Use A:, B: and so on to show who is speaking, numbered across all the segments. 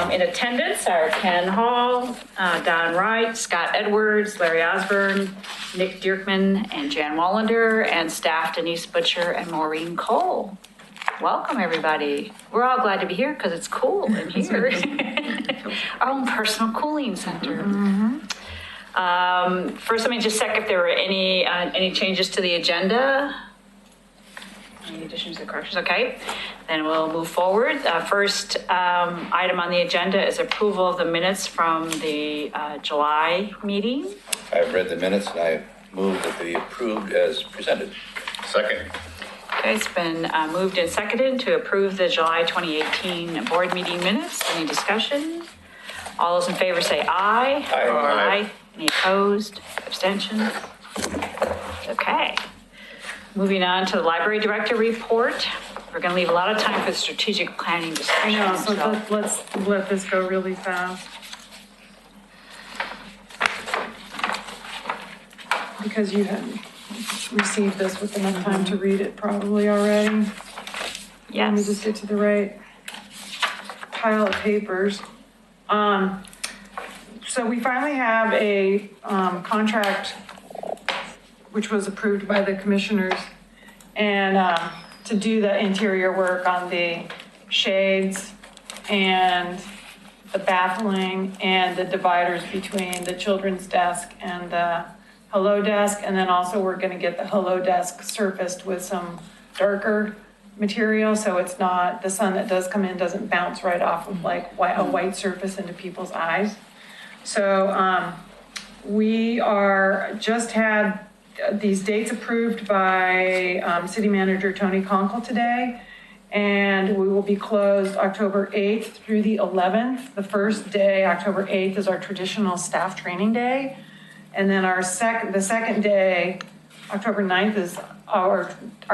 A: In attendance are Ken Hall, Don Wright, Scott Edwards, Larry Osborne, Nick Dierkman, and Jan Wallander, and staff Denise Butcher and Maureen Cole. Welcome, everybody. We're all glad to be here because it's cool in here. Our own personal cooling center. First, let me just check if there were any changes to the agenda. Any additions or corrections? Okay, then we'll move forward. First item on the agenda is approval of the minutes from the July meeting.
B: I've read the minutes and I move that they be approved as presented.
C: Second.
A: Okay, it's been moved and seconded to approve the July 2018 board meeting minutes. Any discussion? All those in favor say aye.
B: Aye.
A: Aye. Any opposed? Abstentions? Okay. Moving on to the library director report. We're going to leave a lot of time for the strategic planning discussion.
D: I know, so let's let this go really fast. Because you had received this with enough time to read it probably already. Let me
A: Yes.
D: just get to the right pile of papers. So we finally have a contract which was approved by the commissioners, and to do the interior work on the shades and the baffling and the dividers between the children's desk and the hello desk. And then also we're gonna get the hello desk surfaced with some darker material, so it's not, the sun that does come in doesn't bounce right off of like a white surface into people's eyes. So we just had these dates approved by City Manager Tony Conkle today, and we will be closed October 8th through the 11th. The first day, October 8th, is our traditional staff training day, and then the second day, October 9th, is our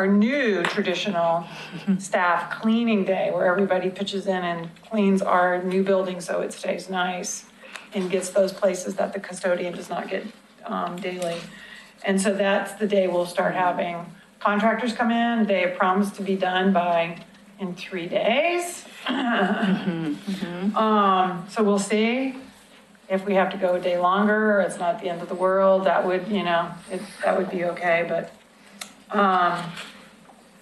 D: new traditional staff cleaning day, where everybody pitches in and cleans our new building so it stays nice and gets those places that the custodian does not get daily. And so that's the day we'll start having contractors come in. They have promised to be done in 3 days. So we'll see if we have to go a day longer, or it's not the end of the world. That would, that would be okay, but,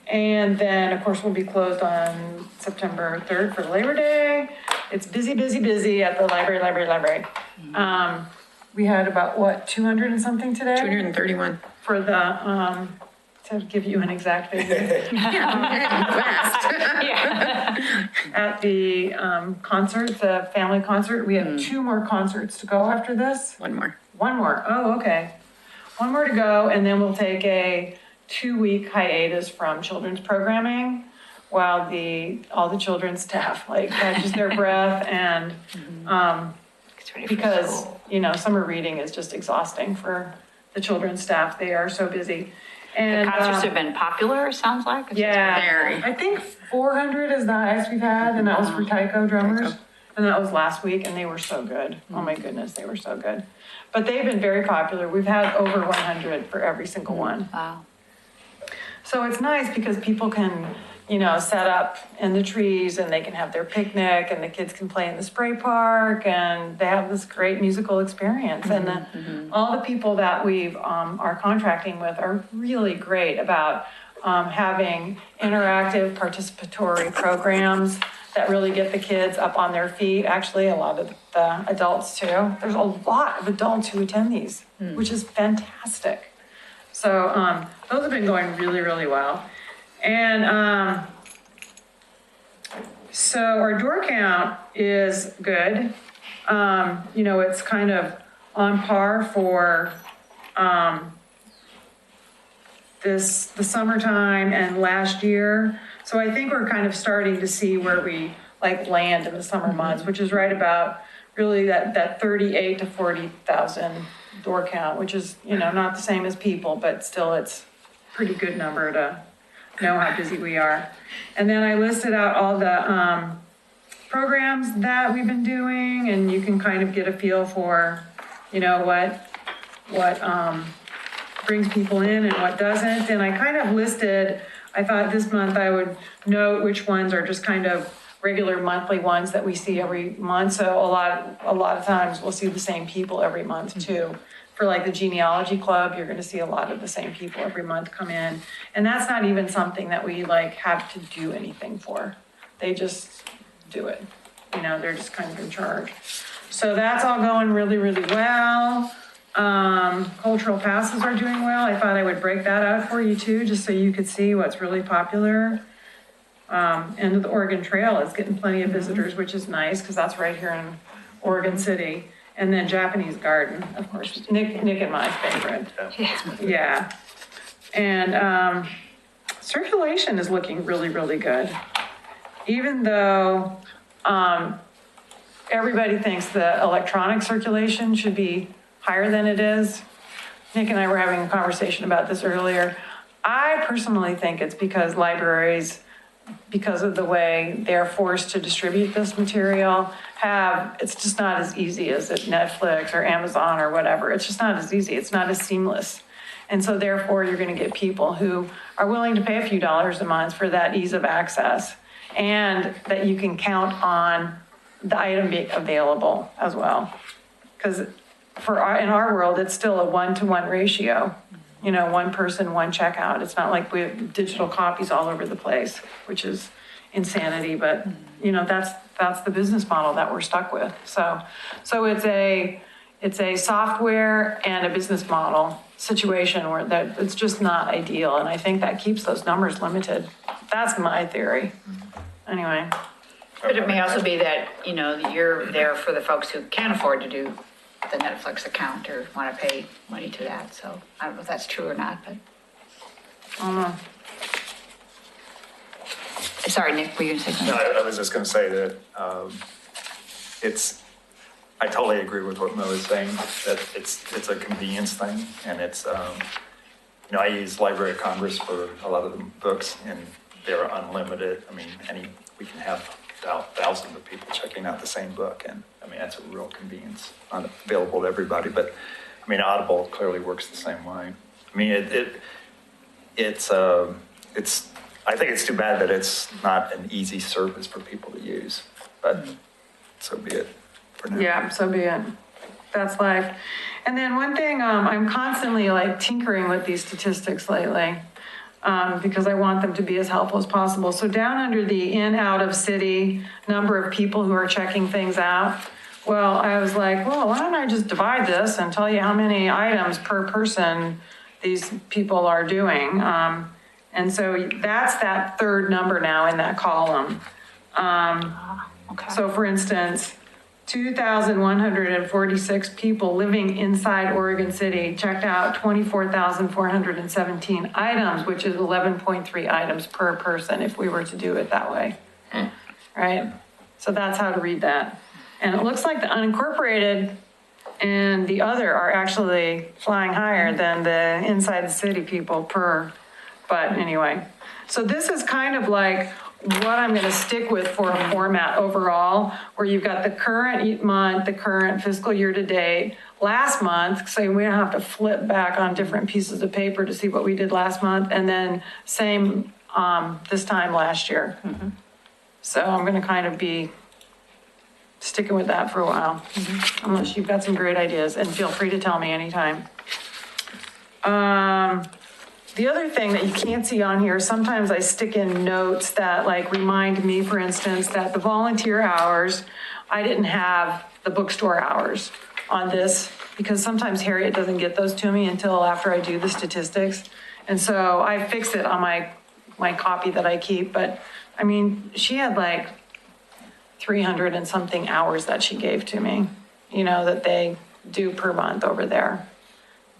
D: and then of course we'll be closed on September 3rd for Labor Day. It's busy, busy, busy at the library. We had about 200 and something today?
E: 231.
D: For the, to give you an exact figure. At the concert, the family concert, we have 2 more concerts to go after this.
E: One more.
D: One more, oh, okay. One more to go, and then we'll take a 2-week hiatus from children's programming while all the children's staff catches their breath and, because, summer reading is just exhausting for the children's staff. They are so busy. And
A: The concerts have been popular, it sounds like.
D: yeah,
E: Very.
D: I think 400 is the highest we've had, and that was for Tyco drummers. And that was last week, and they were so good. Oh my goodness, they were so good. But they've been very popular. We've had over 100 for every single one.
A: Wow.
D: So it's nice because people can, set up in the trees, and they can have their picnic, and the kids can play in the spray park, and they have this great musical experience. And all the people that we've are contracting with are really great about having interactive participatory programs that really get the kids up on their feet. Actually, a lot of the adults too. There's a lot of adults who attend these, which is fantastic. So those have been going really, really well. And so our door count is good. It's kind of on par for the summertime and last year. So I think we're kind of starting to see where we land in the summer months, which is right about really that 38 to 40,000 door count, which is, not the same as people, but still it's a pretty good number to know how busy we are. And then I listed out all the programs that we've been doing, and you can kind of get a feel for, what brings people in and what doesn't. And I kind of listed, I thought this month I would note which ones are just kind of regular monthly ones that we see every month. So a lot of times we'll see the same people every month too. For like the genealogy club, you're gonna see a lot of the same people every month come in. And that's not even something that we like have to do anything for. They just do it. You know, they're just kind of in charge. So that's all going really, really well. Cultural passes are doing well. I thought I would break that out for you too, just so you could see what's really popular. End of the Oregon Trail is getting plenty of visitors, which is nice because that's right here in Oregon City. And then Japanese Garden, of course, Nick and my favorite. Yeah. And circulation is looking really, really good. Even though everybody thinks the electronic circulation should be higher than it is. Nick and I were having a conversation about this earlier. I personally think it's because libraries, because of the way they're forced to distribute this material, it's just not as easy as at Netflix or Amazon or whatever. It's just not as easy. It's not as seamless. And so therefore, you're going to get people who are willing to pay a few dollars a month for that ease of access, and that you can count on the item being available as well. Because in our world, it's still a 1-to-1 ratio. You know, one person, one checkout. It's not like we have digital copies all over the place, which is insanity. But you know, that's the business model that we're stuck with. So it's a software and a business model situation where that it's just not ideal. And I think that keeps those numbers limited. That's my theory. Anyway.
A: But it may also be that, you know, you're there for the folks who can't afford to do the Netflix account or want to pay money to that. So I don't know if that's true or not, but.
D: I don't know.
A: Sorry, Nick, were you going to say
C: No,
A: something?
C: I was just going to say that I totally agree with what Mo is saying, that it's a convenience thing. And it's, you know, I use Library of Congress for a lot of the books, and they're unlimited. I mean, we can have thousands of people checking out the same book. And I mean, that's a real convenience, not available to everybody. But I mean, Audible clearly works the same way. I mean, I think it's too bad that it's not an easy service for people to use, but so be it for now.
D: Yeah, so be it. That's life. And then one thing, I'm constantly like tinkering with these statistics lately, because I want them to be as helpful as possible. So down under the in, out of city number of people who are checking things out, well, I was like, well, why don't I just divide this and tell you how many items per person these people are doing. And so that's that third number now in that column.
A: Okay.
D: So for instance, 2,146 people living inside Oregon City checked out 24,417 items, which is 11.3 items per person if we were to do it that way. Right? So that's how to read that. And it looks like the unincorporated and the other are actually flying higher than the inside the city people but anyway. So this is kind of like what I'm going to stick with for a format overall, where you've got the current month, the current fiscal year to date, last month, so we don't have to flip back on different pieces of paper to see what we did last month, and then same this time last year. Mm-hmm. So I'm going to kind of be sticking with that for a while, unless you've got some great ideas, and feel free to tell me anytime. The other thing that you can't see on here, sometimes I stick in notes that like remind me, for instance, that the volunteer hours, I didn't have the bookstore hours on this because sometimes Harriet doesn't get those to me until after I do the statistics. And so I fix it on my copy that I keep. But I mean, she had like 300 and something hours that she gave to me, you know, that they do per month over there.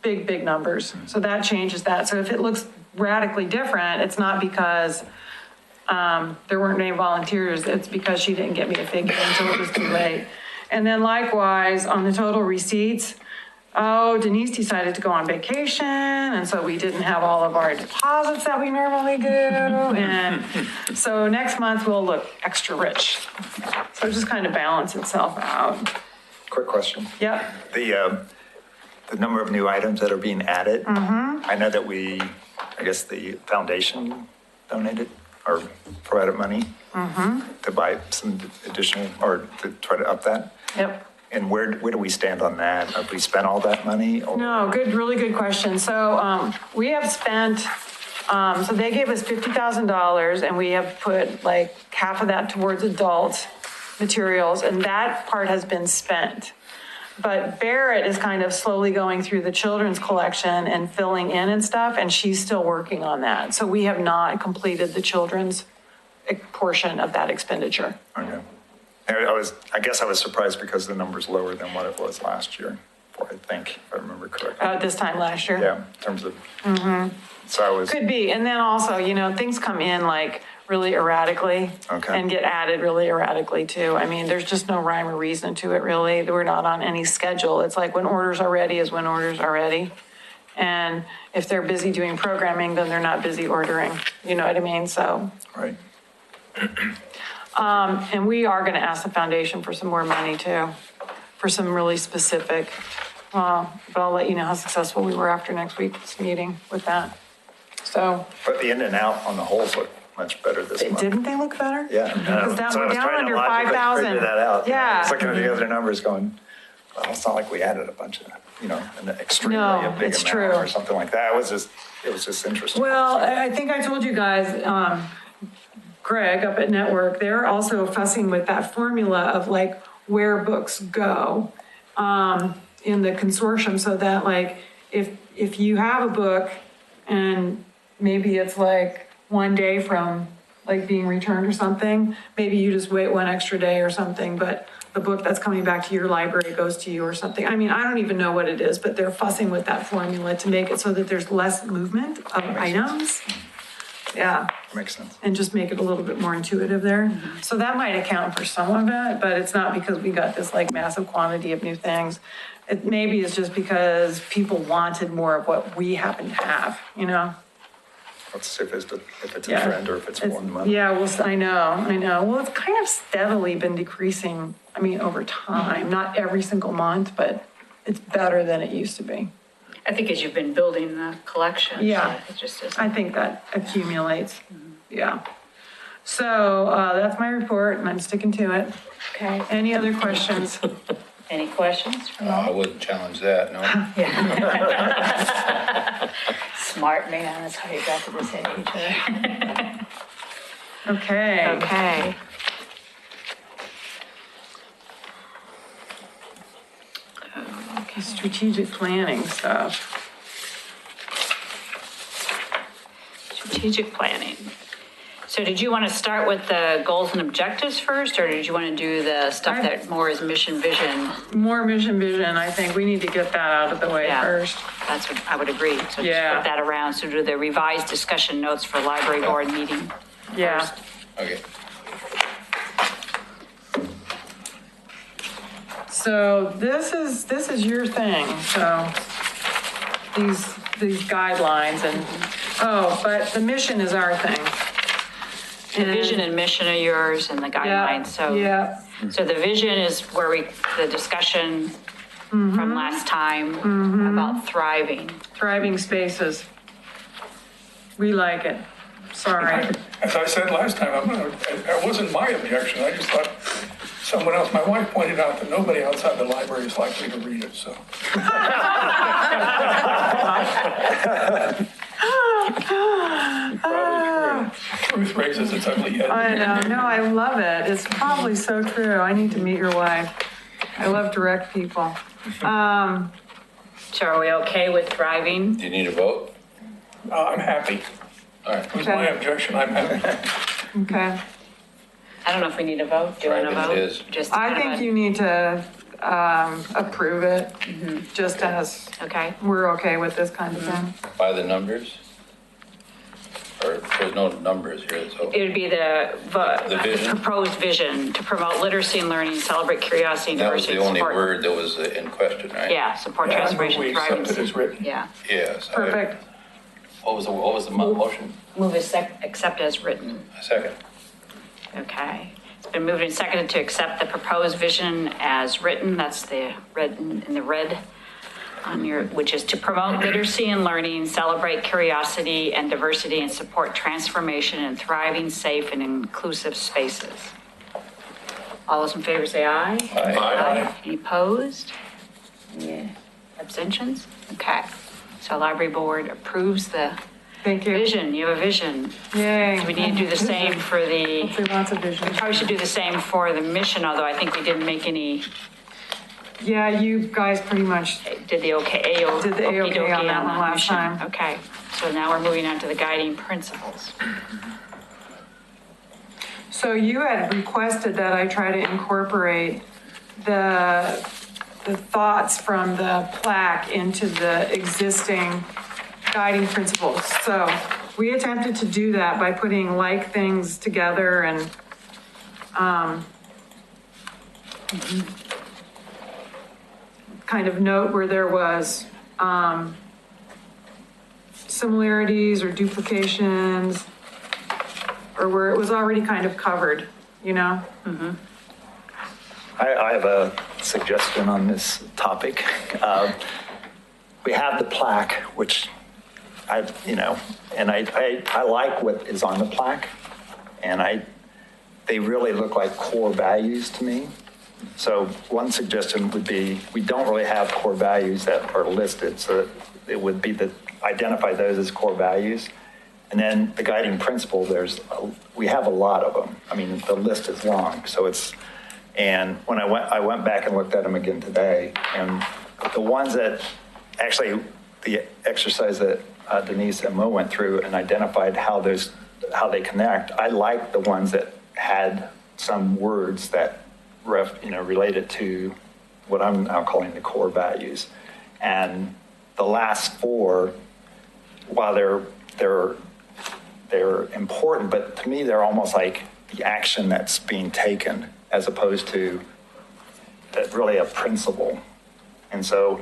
D: Big numbers. So that changes that. So if it looks radically different, it's not because there weren't any volunteers. It's because she didn't get me a figure until it was too late. And then likewise on the total receipts, Denise decided to go on vacation. And so we didn't have all of our deposits that we normally do. And so next month will look extra rich. So it just kind of balance itself out.
C: Quick question.
D: Yep.
C: The number of new items that are being added. I know that I guess the foundation donated or provided money to buy some additional, or to try to up that?
D: Yep.
C: And where do we stand on that? Have we spent all that money? Or-
D: No, really good question. So we have spent, so they gave us $50,000 and we have put like half of that towards adult materials, and that part has been spent. But Barrett is kind of slowly going through the children's collection and filling in and stuff, and she's still working on that. So we have not completed the children's portion of that expenditure.
C: Okay. I guess I was surprised because the number's lower than what it was last year, I think, if I remember correctly.
D: This time last year.
C: Yeah, in terms of, so I was,
D: Could be. And then also, things come in like really erratically.
C: Okay.
D: And get added really erratically too. I mean, there's just no rhyme or reason to it really. We're not on any schedule. It's like when orders are ready is when orders are ready. And if they're busy doing programming, then they're not busy ordering. You know what I mean? So,
C: right.
D: and we are going to ask the foundation for some more money too, for some really specific, but I'll let you know how successful we were after next week's meeting with that. So.
C: But the in and out on the holes look much better this month.
D: Didn't they look better?
C: Yeah.
D: Because that
C: So I
D: we're
C: was
D: down
C: trying to
D: under
C: logically
D: 5,000.
C: figure that out.
D: Yeah.
C: I was looking at the other numbers going, well, it's not like we added a bunch of, an extremely
D: No,
C: big
D: it's
C: amount
D: true.
C: or something like that. It was just interesting.
D: Well, I think I told you guys, Greg up at Network, they're also fussing with that formula of like where books go in the consortium, so that like if you have a book and maybe it's like one day from like being returned or something, maybe you just wait one extra day or something, but the book that's coming back to your library goes to you or something. I mean, I don't even know what it is, but they're fussing with that formula to make it so that there's less movement of items. Yeah,
C: Makes sense.
D: and just make it a little bit more intuitive there. So that might account for some of it, but it's not because we got this like massive quantity of new things. It maybe is just because people wanted more of what we happen to have,
C: Let's see if it's a
D: Yeah.
C: trend or if it's one month.
D: Yeah, well, I know. Well, it's kind of steadily been decreasing, over time, not every single month, but it's better than it used to be.
A: I think as you've been building the collection. so
D: Yeah.
A: It just is.
D: I think that accumulates, yeah. So that's my report and I'm sticking to it.
A: Okay.
D: Any other questions?
A: Any questions from
B: I
A: all?
B: wouldn't challenge that, no.
A: Yeah. Smart man, that's how you got to this age.
D: Okay.
A: Okay.
D: Strategic planning stuff.
A: Strategic planning. So did you want to start with the goals and objectives first, or did you want to do the stuff that more is mission vision?
D: More mission vision, I think we need to get that out of the way
A: Yeah.
D: first.
A: That's what I would agree. So just
D: Yeah.
A: flip that around. So do the revised discussion notes for library board meeting.
D: Yeah.
A: first.
B: Okay.
D: So this is your thing, so these guidelines and, but the mission is our thing.
A: The vision and mission are yours and the guidelines, so.
D: Yeah,
A: So the vision is where the discussion from last time about thriving.
D: thriving spaces. We like it. Sorry.
E: As I said last time, it wasn't my objection, I just thought someone else, my wife pointed out that nobody outside the library is likely to read it, so. Truth raises its ugly head.
D: I know, no, I love it. It's probably so true. I need to meet your wife. I love direct people.
A: So are we okay with thriving?
B: Do you need a vote?
E: I'm happy.
B: All right.
E: It was my objection, I'm happy.
D: Okay.
A: I don't know if we need a vote. Do you want a
B: Thriving
A: vote?
B: it is.
A: Just
D: I
A: kind of
D: think
A: a-
D: you need to approve it, just as
A: Okay.
D: we're okay with this kind of thing.
B: By the numbers? Or there's no numbers here, so.
A: It would be the
B: vision?
A: proposed vision to promote literacy and learning, celebrate curiosity and
B: That was
A: diversity.
B: the
A: and
B: only
A: support-
B: word that was in question, right?
A: Yeah, support
E: Yeah, I move
A: transformation,
E: we
A: thriving.
E: accept it as written.
A: Yeah.
B: Yes.
D: Perfect.
B: What was the motion?
A: Move as accept as written.
B: A second.
A: Okay. It's been moved and seconded to accept the proposed vision as written. That's the red in the red. which is to promote literacy and learning, celebrate curiosity and diversity, and support transformation in thriving, safe, and inclusive spaces. All those in favor say aye.
B: Aye.
A: Any opposed? Any abstentions? Okay. So library board approves the
D: Thank you.
A: vision. You have a vision.
D: Yay.
A: Do we need to do the same for the,
D: Hopefully lots of vision.
A: probably should do the same for the mission, although I think we didn't make any,
D: Yeah, you guys pretty much,
A: did the okay, AO.
D: Did the A-OK
A: okey-dokey
D: on that one last
A: mission.
D: time.
A: Okay. So now we're moving on to the guiding principles.
D: so you had requested that I try to incorporate the thoughts from the plaque into the existing guiding principles. So we attempted to do that by putting like things together and, kind of note where there was, similarities or duplications, or where it was already kind of covered, you know?
C: I have a suggestion on this topic. We have the plaque, which and I like what is on the plaque, and they really look like core values to me. So one suggestion would be, we don't really have core values that are listed, so it would be to identify those as core values. And then the guiding principle, we have a lot of them. I mean, the list is long, and when I went back and looked at them again today, and the ones that, actually, the exercise that Denise and Mo went through and identified how they connect, I like the ones that had some words that related to what I'm now calling the core values. And the last four, while they're important, but to me, they're almost like the action that's being taken as opposed to really a principle. And so,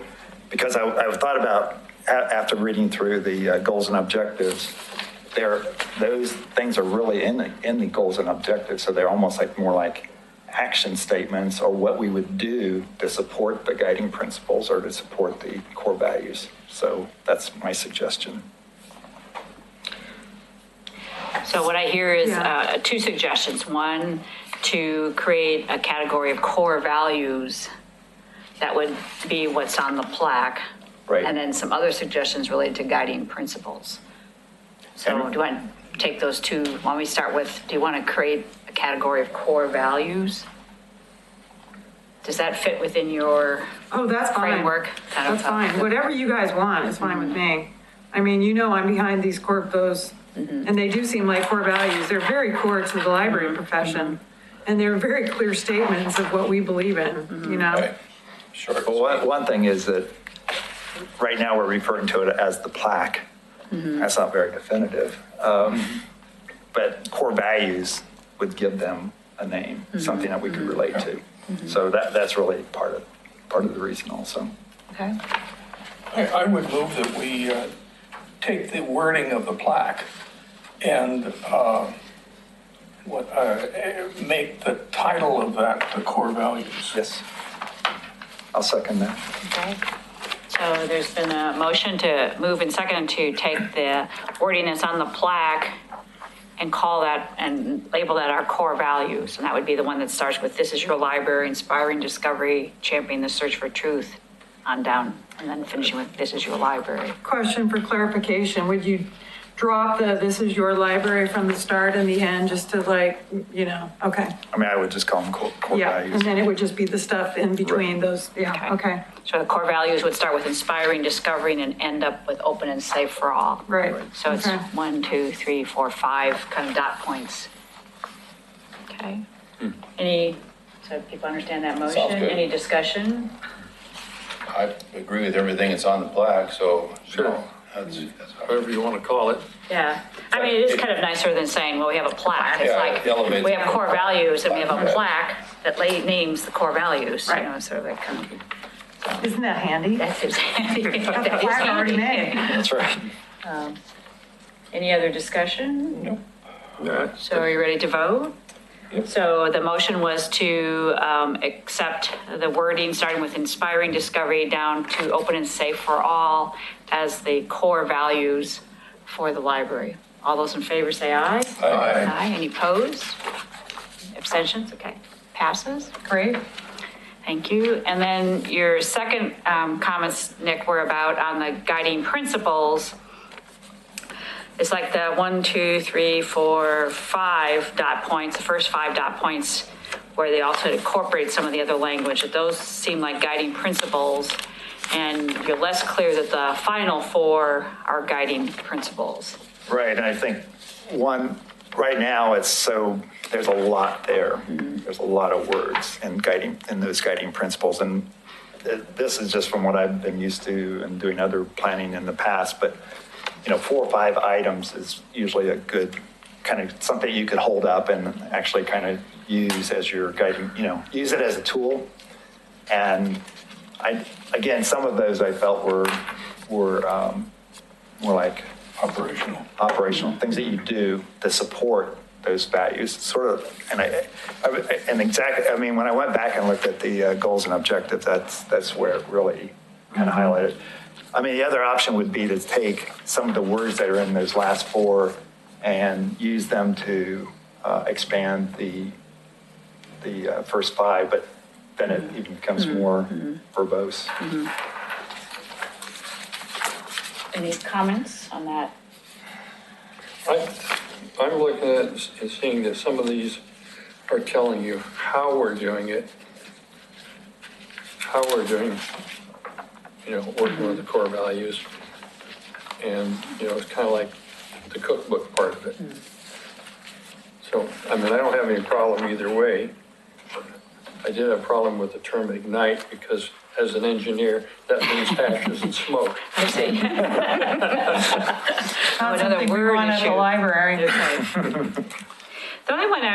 C: because I've thought about, after reading through the goals and objectives, those things are really in the goals and objectives. So they're almost like more like action statements, or what we would do to support the guiding principles or to support the core values. So that's my suggestion.
A: So what I hear is
D: Yeah.
A: two suggestions. One, to create a category of core values that would be what's on the plaque.
C: Right.
A: And then some other suggestions related to guiding principles. So
C: And-
A: do you want to take those two? Why don't we start with, do you want to create a category of core values? Does that fit within your
D: Oh, that's fine.
A: framework?
D: That's fine. Whatever you guys want is fine with me. I mean, I'm behind these and they do seem like core values. They're very core to the library profession. And they're very clear statements of what we believe in,
B: Right. Short.
C: Well, one thing is that right now we're referring to it as the plaque. That's not very definitive. But core values would give them a name, something that we could relate to. So that's really part of the reason also.
A: Okay.
E: I would move that we take the wording of the plaque and make the title of that the core values.
C: Yes. I'll second that.
A: Okay. So there's been a motion to move and second to take the wording that's on the plaque and call that and label that our core values. And that would be the one that starts with, this is your library, inspiring discovery, championing the search for truth, on down, and then finishing with, this is your library.
D: Question for clarification, would you drop this is your library from the start and the end, just to okay.
C: I mean, I would just call them core
D: Yeah,
C: values.
D: and then it would just be the stuff in between those, yeah, okay,
A: So the core values would start with inspiring, discovering, and end up with open and safe for all.
D: right.
A: So it's
D: Okay.
A: 1, 2, 3, 4, 5 kind of dot points. Okay. So people understand that motion?
B: Sounds good.
A: Any discussion?
B: I agree with everything that's on the plaque, so.
F: Sure.
B: That's
F: Whatever you want to call it.
A: Yeah. I mean, it is kind of nicer than saying, well, we have a plaque. It's
B: Yeah,
A: like,
B: elevates
A: we have
B: it.
A: core values and we have a
B: Yeah.
A: plaque that names the core values,
D: Right.
A: sort of that kind of,
D: Isn't that handy?
A: that is handy.
D: Got the
A: That is
D: plaque already
A: handy.
D: made.
C: That's right.
A: Any other discussion?
F: Yeah.
A: So are you ready to vote? So the motion was to accept the wording, starting with inspiring discovery down to open and safe for all as the core values for the library. All those in favor say aye. Aye. Any opposed? Abstentions? Okay, passes.
D: Great.
A: Thank you. And then your second comments, Nick, were about on the guiding principles. It's like the 1, 2, 3, 4, 5 dot points, the first 5 dot points, where they also incorporate some of the other language. Those seem like guiding principles, and you're less clear that the final 4 are guiding principles.
C: Right, and I think right now there's a lot there. There's a lot of words in those guiding principles. And this is just from what I've been used to and doing other planning in the past, but 4 or 5 items is usually a good kind of something you could hold up and actually kind of use as your guiding, use it as a tool. And again, some of those I felt were more like operational things that you do to support those values, sort of. And exactly, I mean, when I went back and looked at the goals and objectives, that's where it really kind of highlighted. I mean, the other option would be to take some of the words that are in those last 4 and use them to expand the first 5, but then it even becomes more verbose.
A: Any comments on that?
F: I'm looking at and seeing that some of these are telling you how we're doing it, working with the core values. And, it's kind of like the cookbook part of it. So, I mean, I don't have any problem either way. I did have a problem with the term ignite because as an engineer, that means ashes and smoke.
A: I see.
D: Not
A: Another
D: something we
A: word
D: want at the
A: issue.
D: library.
A: Okay. The only one and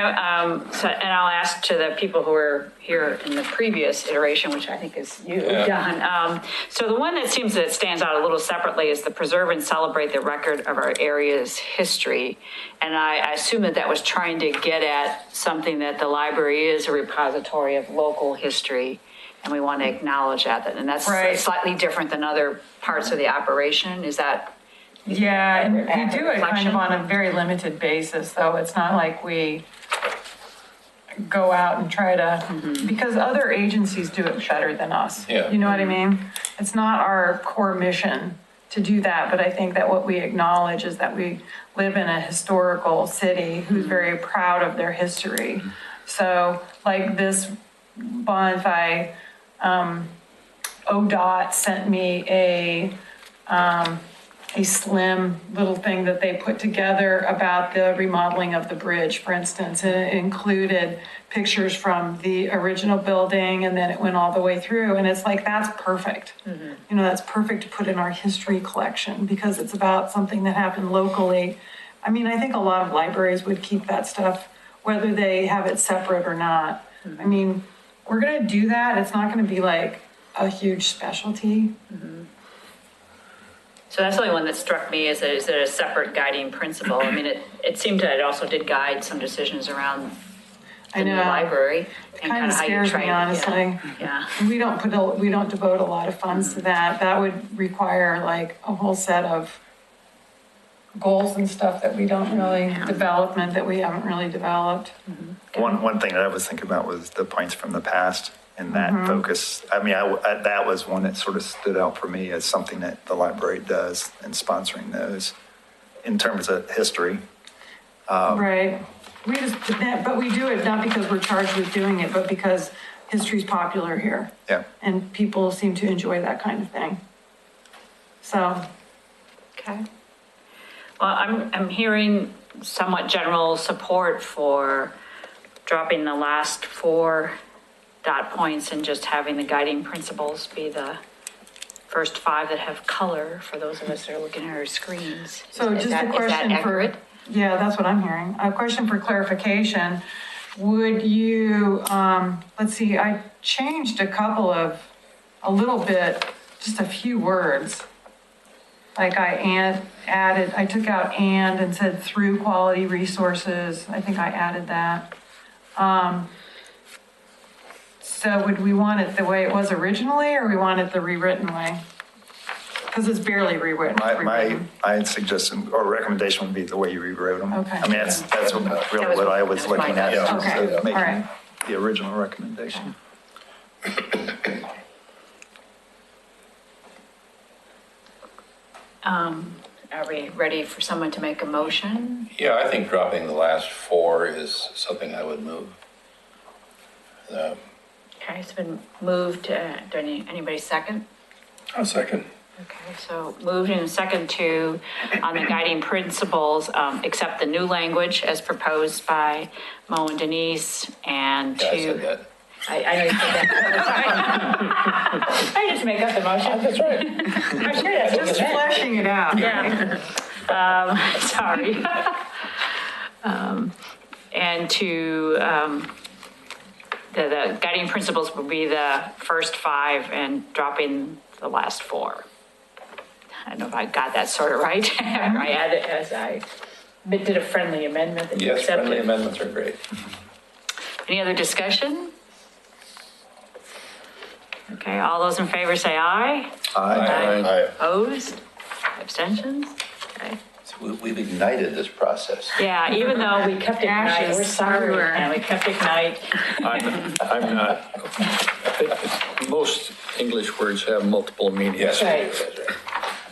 A: I'll ask to the people who were here in the previous iteration, which I think is you, Don. So the one that seems that stands out a little separately is the preserve and celebrate the record of our area's history. And I assume that was trying to get at something that the library is a repository of local history. And we want to acknowledge that. And that's
D: Right.
A: slightly different than other parts of the operation. Is that?
D: Yeah, and we do it kind
A: Reflection?
D: of on a very limited basis, though. It's not like we go out and try to, because other agencies do it better than us.
B: Yeah.
D: You know what I mean? It's not our core mission to do that, but I think that what we acknowledge is that we live in a historical city who's very proud of their history. So like this bonfire, ODOT sent me a slim little thing that they put together about the remodeling of the bridge, for instance. And it included pictures from the original building, and then it went all the way through. And it's like, that's perfect. That's perfect to put in our history collection because it's about something that happened locally. I mean, I think a lot of libraries would keep that stuff, whether they have it separate or not. I mean, we're going to do that. It's not going to be like a huge specialty.
A: So that's the only one that struck me is it a separate guiding principle? I mean, it seemed that it also did guide some decisions around
D: I
A: the new
D: know.
A: library. And
D: Kind of
A: how you
D: scares
A: try-
D: me, honestly.
A: Yeah.
D: We don't devote a lot of funds to that. That would require like a whole set of goals and stuff that we don't really, development that we haven't really developed.
C: One thing that I was thinking about was the points from the past and that focus. I mean, that was one that sort of stood out for me as something that the library does in sponsoring those in terms of history.
D: Right. But we do it not because we're charged with doing it, but because history's popular here.
C: Yeah.
D: And people seem to enjoy that kind of thing. So,
A: Okay. Well, I'm hearing somewhat general support for dropping the last 4 dot points and just having the guiding principles be the first 5 that have color for those of us that are looking at our screens.
D: So
A: Is
D: just
A: that-
D: a
A: is that
D: question for,
A: accurate?
D: yeah, that's what I'm hearing. A question for clarification. Would you, let's see, I changed a little bit, just a few words. Like I took out and said through quality resources. I think I added that. So would we want it the way it was originally, or we want it the rewritten way? Because it's barely rewritten.
C: I'd suggest, or recommendation would be the way you rewrote them.
D: Okay.
C: I mean, that's really what I was looking at,
B: Yeah.
C: instead
D: Okay,
C: of
D: all
C: making
D: right.
C: the original recommendation.
A: Are we ready for someone to make a motion?
B: Yeah, I think dropping the last four is something I would move.
A: Okay, it's been moved, do anybody second?
E: A second.
A: Okay, so moved in second to, on the guiding principles, accept the new language as proposed by Mo and Denise, and
B: Yeah, I
A: to.
B: said that.
A: I know you said that. I just make up the motion.
B: That's right.
A: I'm sure that's
D: Just fleshing it out.
A: Yeah. Sorry. And to, the guiding principles would be the first five and dropping the last four. I don't know if I got that sort of right. I added it as I did a friendly amendment that you
B: Yes, friendly
A: accepted.
B: amendments are great.
A: Any other discussion? Okay, all those in favor say aye.
B: Aye.
A: Opposed? Abstentions? Okay.
B: So we've ignited this process.
A: Yeah, even though we kept Ignite,
D: Ashes
A: we're sorry,
D: everywhere.
A: and we kept Ignite.
F: I'm not, most English words have multiple meanings.
B: Yes.
A: Right.
B: That's right.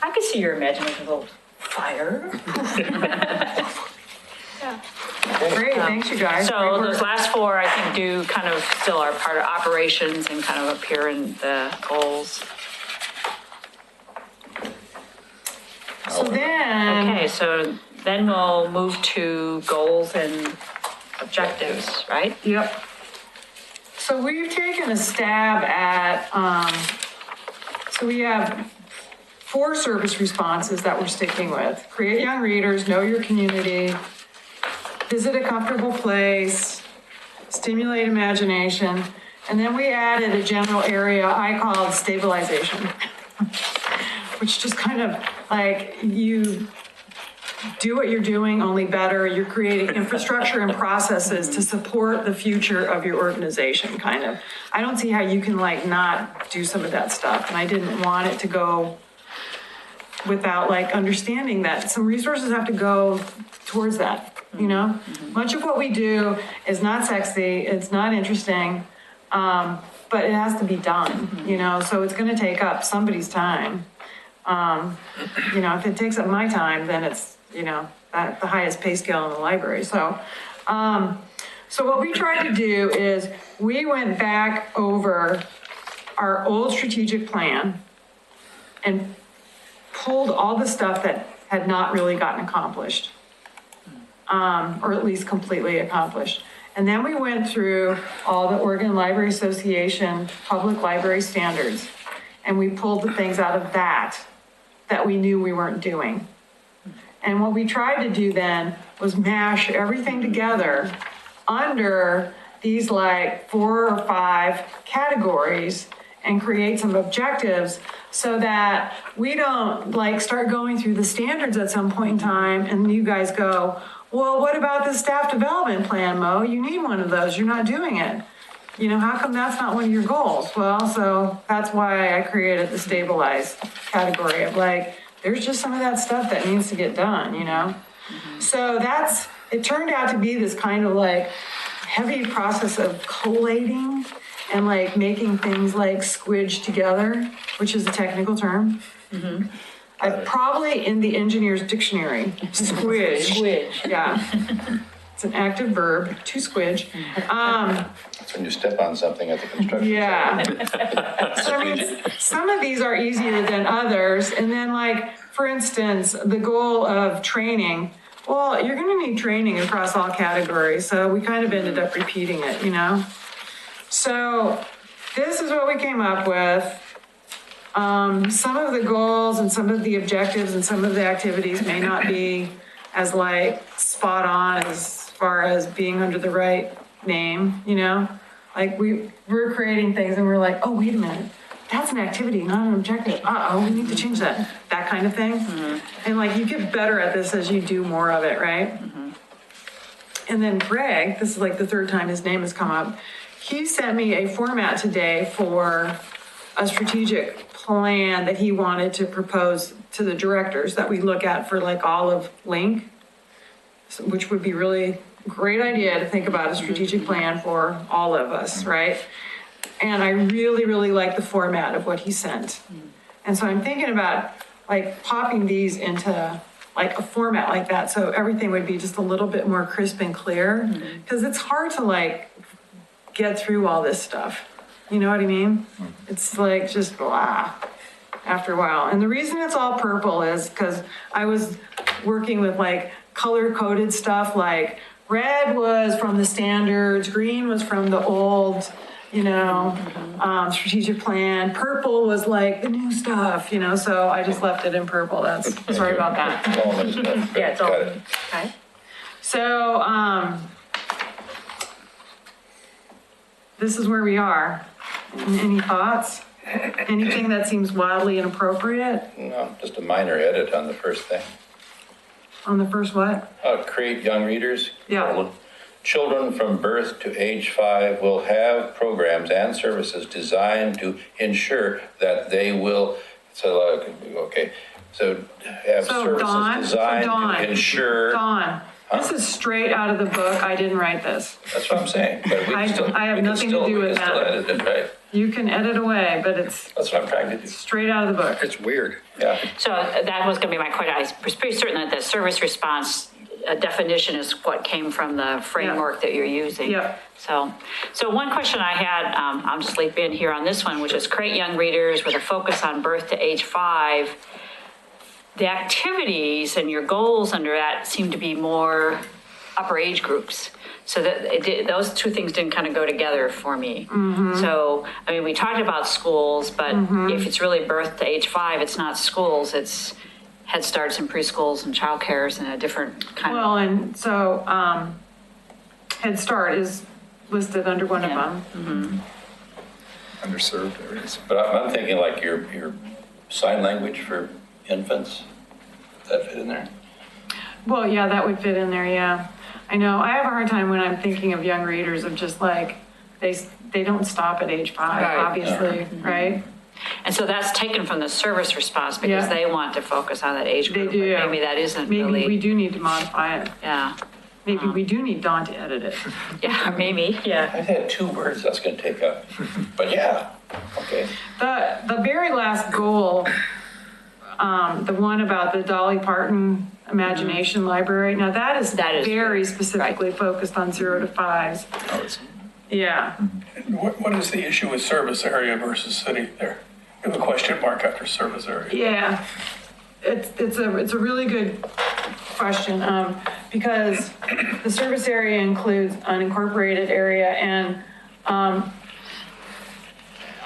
A: I could see your imagination, a little fire.
D: Great, thanks you guys.
A: So
D: Great work.
A: those last four, I think, do kind of still are part of operations and kind of appear in the goals.
D: So then,
A: Okay, so then we'll move to goals and objectives, right?
D: yep. So we've taken a stab at, so we have 4 service responses that we're sticking with. Create young readers, know your community, visit a comfortable place, stimulate imagination, and then we added a general area I called stabilization, which just kind of like you do what you're doing, only better. You're creating infrastructure and processes to support the future of your organization, kind of. I don't see how you can like not do some of that stuff, and I didn't want it to go without like understanding that some resources have to go towards that, you know? Much of what we do is not sexy, it's not interesting, but it has to be done, you know? So it's gonna take up somebody's time. You know, if it takes up my time, then it's, you know, at the highest pay scale in the library. So, so what we tried to do is we went back over our old strategic plan and pulled all the stuff that had not really gotten accomplished, or at least completely accomplished. And then we went through all the Oregon Library Association public library standards, and we pulled the things out of that we knew we weren't doing. And what we tried to do then was mash everything together under these like 4 or 5 categories and create some objectives so that we don't like start going through the standards at some point in time and you guys go, well, what about the staff development plan, Mo? You need one of those, you're not doing it. You know, how come that's not one of your goals? Well, so that's why I created the stabilized category of like, there's just some of that stuff that needs to get done, you know? So it turned out to be this kind of like heavy process of collating and like making things like squidge together, which is a technical term. I probably in the engineer's dictionary, squidge.
A: Squidge.
D: Yeah. It's an active verb, to squidge.
B: That's when you step on something at the construction.
D: Yeah. So I mean, some of these are easier than others. And then like, for instance, the goal of training, well, you're gonna need training across all categories. So we kind of ended up repeating it, you know? So this is what we came up with. Some of the goals and some of the objectives and some of the activities may not be as like spot on as far as being under the right name, you know? Like we're creating things and we're like, oh, wait a minute, that's an activity, not an objective. Uh-oh, we need to change that kind of thing. And like you get better at this as you do more of it, right? And then Greg, this is like the third time his name has come up, he sent me a format today for a strategic plan that he wanted to propose to the directors that we look at for like Olive Link, which would be really great idea to think about a strategic plan for all of us, right? And I really, really like the format of what he sent. And so I'm thinking about like popping these into like a format like that, so everything would be just a little bit more crisp and clear, because it's hard to like get through all this stuff. You know what I mean? It's like just blah after a while. And the reason it's all purple is because I was working with like color-coded stuff, like red was from the standards, green was from the old, strategic plan, purple was like the new stuff, so I just left it in purple. That's, sorry about that.
A: Yeah, it's all,
B: Got it.
A: okay.
D: So, this is where we are. Any thoughts? Anything that seems wildly inappropriate
B: No, just a minor edit on the first thing.
D: on the first what?
B: Create young readers.
D: Yeah.
B: colon, Children from birth to age 5 will have programs and services designed to ensure that they will, so have
D: So Dawn,
B: services designed
D: Dawn,
B: to ensure.
D: Dawn, this is straight out of the book. I didn't write this.
B: That's what I'm saying. But we
D: I-
B: can still,
D: I have
B: we can
D: nothing to
B: still-
D: do
B: we
D: with
B: can still
D: that.
B: edit it, right?
D: You can edit away, but it's
B: That's what I'm trying to do.
D: straight out of the book.
F: It's weird.
B: Yeah.
A: So that was gonna be my question. I was pretty certain that the service response definition is what came from the framework that you're using.
D: Yep.
A: So one question I had, I'll just leap in here on this one, which is create young readers with a focus on birth to age 5. The activities and your goals under that seem to be more upper age groups. So that those two things didn't kind of go together for me. So, I mean, we talked about schools, but if it's really birth to age 5, it's not schools, it's Head Starts and preschools and childcares and a different kind of.
D: Well, and so, Head Start is listed under one of
A: Yeah.
D: them.
C: Underserved areas.
B: But I'm thinking like your sign language for infants, does that fit in there?
D: Well, yeah, that would fit in there, yeah. I know, I have a hard time when I'm thinking of young readers of just like, they don't stop at age 5,
A: Right.
D: obviously, right?
A: And so that's taken from the service response because
D: Yeah.
A: they want to focus on that age
D: They
A: group.
D: do.
A: But maybe that isn't
D: Maybe we
A: really,
D: do need to modify it.
A: yeah,
D: Maybe we do need Dawn to edit it.
A: yeah, maybe, yeah.
B: I've had 2 words that's gonna take up, but yeah, okay.
D: The very last goal, the one about the Dolly Parton Imagination Library, now that is
A: That is
D: very
A: good.
D: specifically focused on 0 to 5s.
C: Oh, it's-
D: Yeah,
E: What is the issue with service area versus city there? You have a question mark after service area.
D: yeah. It's a really good question, because the service area includes unincorporated area, and,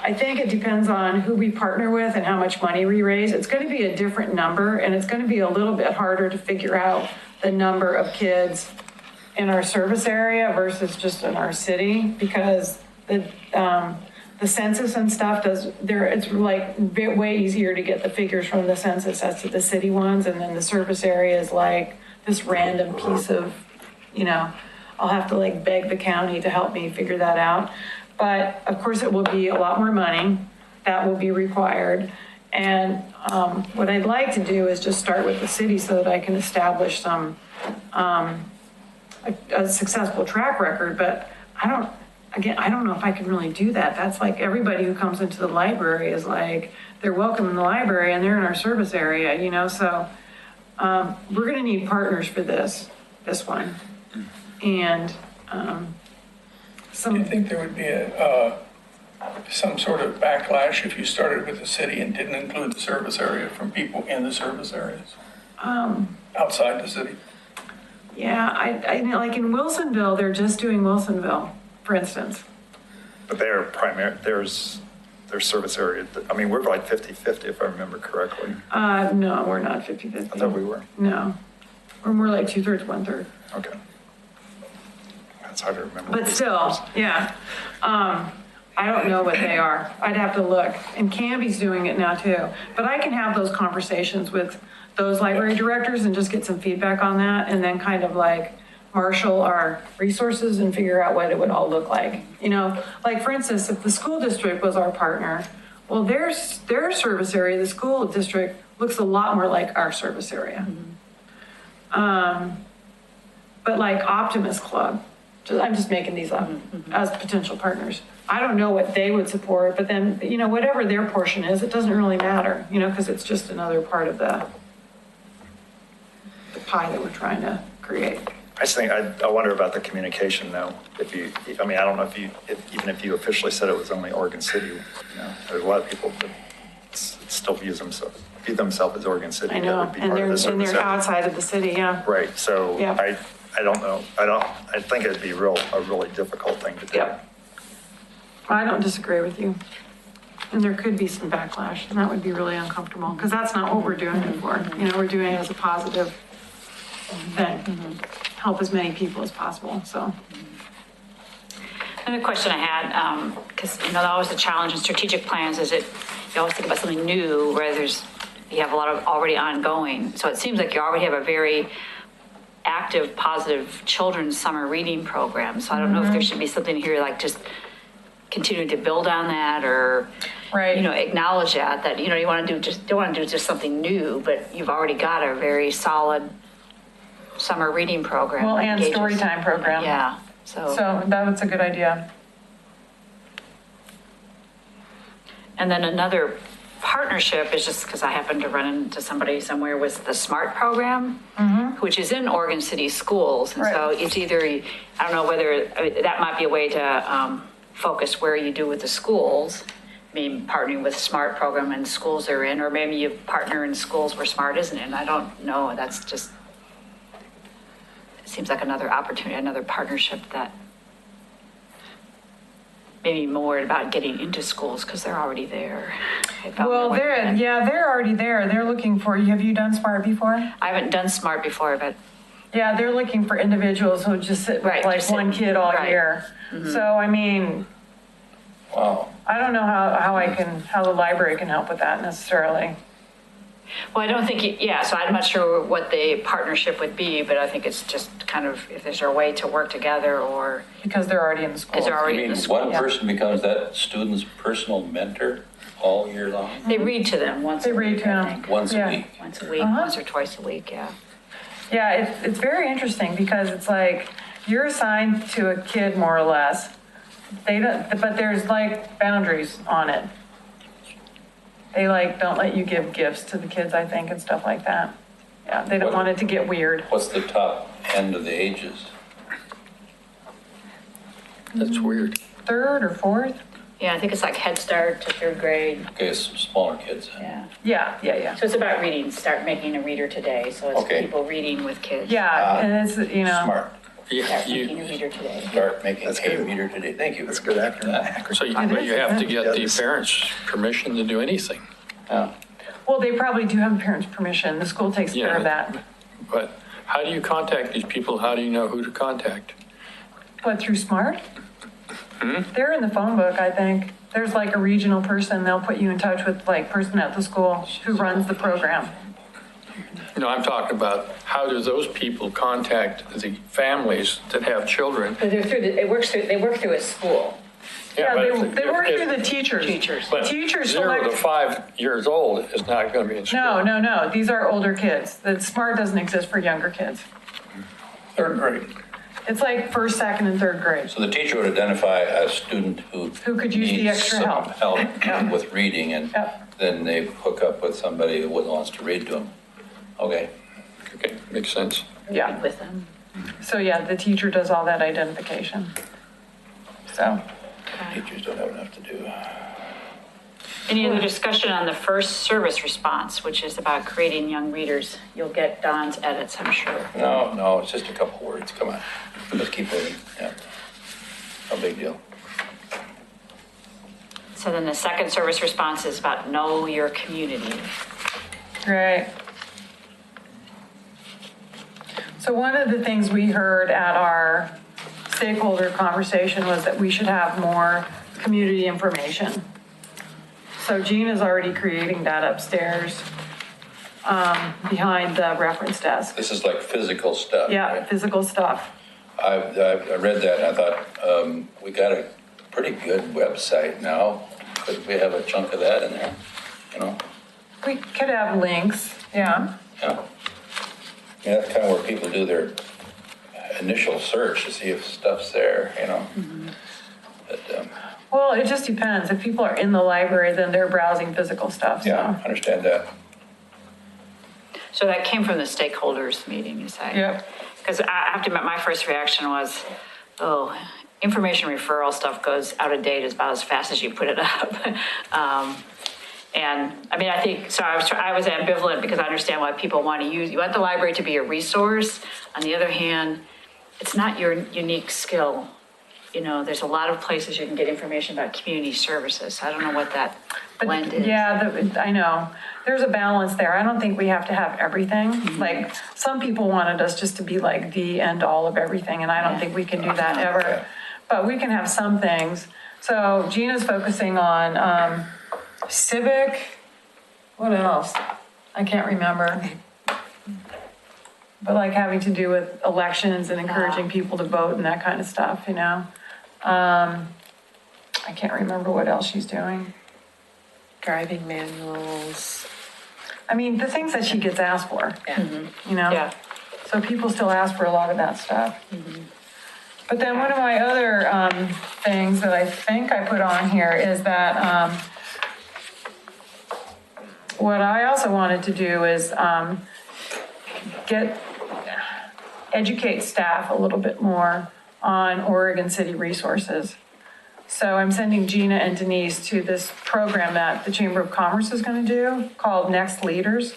D: I think it depends on who we partner with and how much money we raise. It's gonna be a different number, and it's gonna be a little bit harder to figure out the number of kids in our service area versus just in our city, because the census and stuff it's like way easier to get the figures from the census as to the city ones, and then the service area is like this random piece of, I'll have to like beg the county to help me figure that out. But of course, it will be a lot more money that will be required. And what I'd like to do is just start with the city so that I can establish some, a successful track record, but I don't know if I can really do that. That's like everybody who comes into the library is like, they're welcome in the library and they're in our service area, so we're gonna need partners for this one. And
E: Do you think there would be some sort of backlash if you started with the city and didn't include the service area from people in the service areas? Outside the city?
D: yeah, I know, like in Wilsonville, they're just doing Wilsonville, for instance.
C: But their service area, I mean, we're like 50-50 if I remember correctly.
D: No, we're not 50/50.
C: I thought we were.
D: No, we're more like 2/3, 1/3.
C: Okay. That's hard to remember.
D: But still, yeah. I don't know what they are. I'd have to look. And Canby's doing it now too. But I can have those conversations with those library directors and just get some feedback on that, and then kind of like marshal our resources and figure out what it would all look like. You know, like for instance, if the school district was our partner, well, their service area, the school district, looks a lot more like our service area. But like Optimist Club, I'm just making these up as potential partners. I don't know what they would support, but then, you know, whatever their portion is, it doesn't really matter, you know, because it's just another part of the pie that we're trying to create.
C: I just think, I wonder about the communication though. If you, I mean, I don't know even if you officially said it was only Oregon City, you know, there's a lot of people that still view themselves as Oregon City.
D: I
C: that
D: know,
C: would be
D: and
C: part of the
D: they're
C: service area.
D: outside of the city, yeah.
C: Right, so
D: Yeah.
C: I don't know, I think it'd be a really difficult thing to do.
D: Yep. I don't disagree with you. And there could be some backlash, and that would be really uncomfortable, because that's not what we're doing it for. You know, we're doing it as a positive thing, help as many people as possible, so.
A: Another question I had, because, you know, always the challenge in strategic plans is you always think about something new, where you have a lot of already ongoing. So it seems like you already have a very active, positive children's summer reading program. So I don't know if there should be something here like just continuing to build on that, or,
D: Right.
A: you know, acknowledge that, you know, you want to don't want to do just something new, but you've already got a very solid summer reading program.
D: Well,
A: that
D: and
A: engages.
D: story time program.
A: Yeah,
D: So that's a good idea.
A: And then another partnership is just because I happened to run into somebody somewhere, was the SMART program, which is in Oregon City schools. And so
D: Right.
A: it's either, I don't know whether, I mean, that might be a way to focus where you do with the schools. Maybe partnering with SMART program and schools they're in, or maybe you partner in schools where SMART isn't in. I don't know. That's just, it seems like another opportunity, another partnership that maybe more about getting into schools because they're already there. They found
D: Well,
A: their way in.
D: they're already there. They're looking for, have you done SMART before?
A: I haven't done SMART before, but
D: Yeah, they're looking for individuals who just sit with
A: Right,
D: like
A: just sit-
D: one kid all
A: right.
D: year. So, I mean,
B: Wow.
D: I don't know how the library can help with that necessarily.
A: well, I don't think, so I'm not sure what the partnership would be, but I think it's just kind of, if there's a way to work together, or,
D: Because they're already in the schools.
A: because they're
B: You
A: already in
B: mean
A: the school.
B: one person becomes that student's personal mentor all year long?
A: They read to them once
D: They
A: a
D: read
A: week,
D: to
A: I
D: them.
A: think.
B: Once a
D: Yeah.
B: week?
A: Once a week,
D: Uh-huh.
A: once or twice a week, yeah.
D: Yeah, it's very interesting because it's like you're assigned to a kid more or less. They don't, but there's like boundaries on it. They like don't let you give gifts to the kids, I think, and stuff like that. Yeah, they don't want it to get weird.
B: What's the top end of the ages?
F: That's weird.
D: Third or fourth?
A: Yeah, I think it's like Head Start to third grade,
B: Okay, some smaller kids.
A: yeah.
D: Yeah.
A: So it's about reading, start making a reader today, so it's
B: Okay.
A: people reading with kids.
D: Yeah, and it's, you know.
B: Smart.
A: Start
F: You,
A: making a reader today.
B: Start making
C: That's
B: a
C: good.
B: meter today. Thank you.
C: That's a good acronym.
F: so but you have to get
C: Yeah,
F: the
C: this-
F: parents' permission to do anything.
B: Yeah.
D: Well, they probably do have parents' permission. The school takes care of
F: Yeah.
D: that.
F: But how do you contact these people? How do you know who to contact?
D: What, through SMART?
F: Hmm?
D: They're in the phone book, I think. There's like a regional person. They'll put you in touch with like person at the school who runs the program.
F: No, I'm talking about how do those people contact the families that have children?
A: But they're through, they work through a school.
D: Yeah,
F: but
D: they
F: if-
D: work
F: if-
D: through the teachers.
F: But
D: Teachers
F: 0 to
D: select.
F: 5 years old is not going to be in school.
D: No. These are older kids. The SMART doesn't exist for younger kids.
E: Third grade.
D: It's like first, second, and third grade.
B: So the teacher would identify a student who
D: Who could use the
B: needs
D: extra
B: some
D: help.
B: help with reading, and
D: Yep.
B: then they hook up with somebody who wants to read to them. Okay.
F: Okay, makes sense.
D: Yeah.
A: With them.
D: So yeah, the teacher does all that identification. So,
B: Teachers don't have enough to do.
A: Any other discussion on the first service response, which is about creating young readers? You'll get Don's edits, I'm sure.
B: No, it's just a couple words. Come on. Let's keep moving. Yeah. No big deal.
A: So then the second service response is about know your community.
D: right. So one of the things we heard at our stakeholder conversation was that we should have more community information. So Jean is already creating that upstairs behind the reference desk.
B: This is like physical stuff.
D: Yeah,
B: right?
D: physical stuff.
B: I read that and I thought, we got a pretty good website now. Could we have a chunk of that in there, you know?
D: We could have links, yeah.
B: Yeah. Yeah, that's kind of where people do their initial search to see if stuff's there, you know? But,
D: Well, it just depends. If people are in the library, then they're browsing physical stuff, so.
B: yeah, I understand that.
A: So that came from the stakeholders meeting, you say?
D: Yep.
A: Because I have to admit, my first reaction was, oh, information referral stuff goes out of date about as fast as you put it up. And I mean, I think, so I was ambivalent because I understand why people want to use, you want the library to be a resource. On the other hand, it's not your unique skill. You know, there's a lot of places you can get information about community services. I don't know what that blend is.
D: Yeah, I know. There's a balance there. I don't think we have to have everything. Like, some people wanted us just to be like the end all of everything, and I don't think we can do that ever. But we can have some things. So Gina's focusing on civic, what else? I can't remember. But like having to do with elections and encouraging people to vote and that kind of stuff, you know? I can't remember what else she's doing.
G: Driving manuals.
D: I mean, the things that she gets asked for, you know?
A: Yeah.
D: So people still ask for a lot of that stuff. But then one of my other things that I think I put on here is that what I also wanted to do is educate staff a little bit more on Oregon City resources. So I'm sending Gina and Denise to this program that the Chamber of Commerce is going to do called Next Leaders.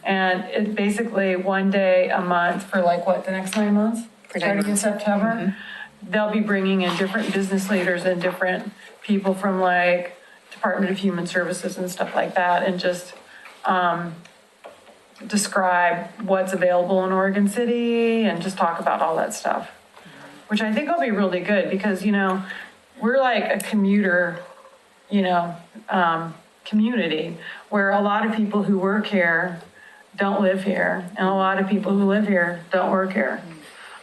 D: And it's basically one day a month for like what, the next 9 months? Starting in September. They'll be bringing in different business leaders and different people from like Department of Human Services and stuff like that, and just describe what's available in Oregon City and just talk about all that stuff, which I think will be really good because, you know, we're like a commuter, you know, community where a lot of people who work here don't live here, and a lot of people who live here don't work here.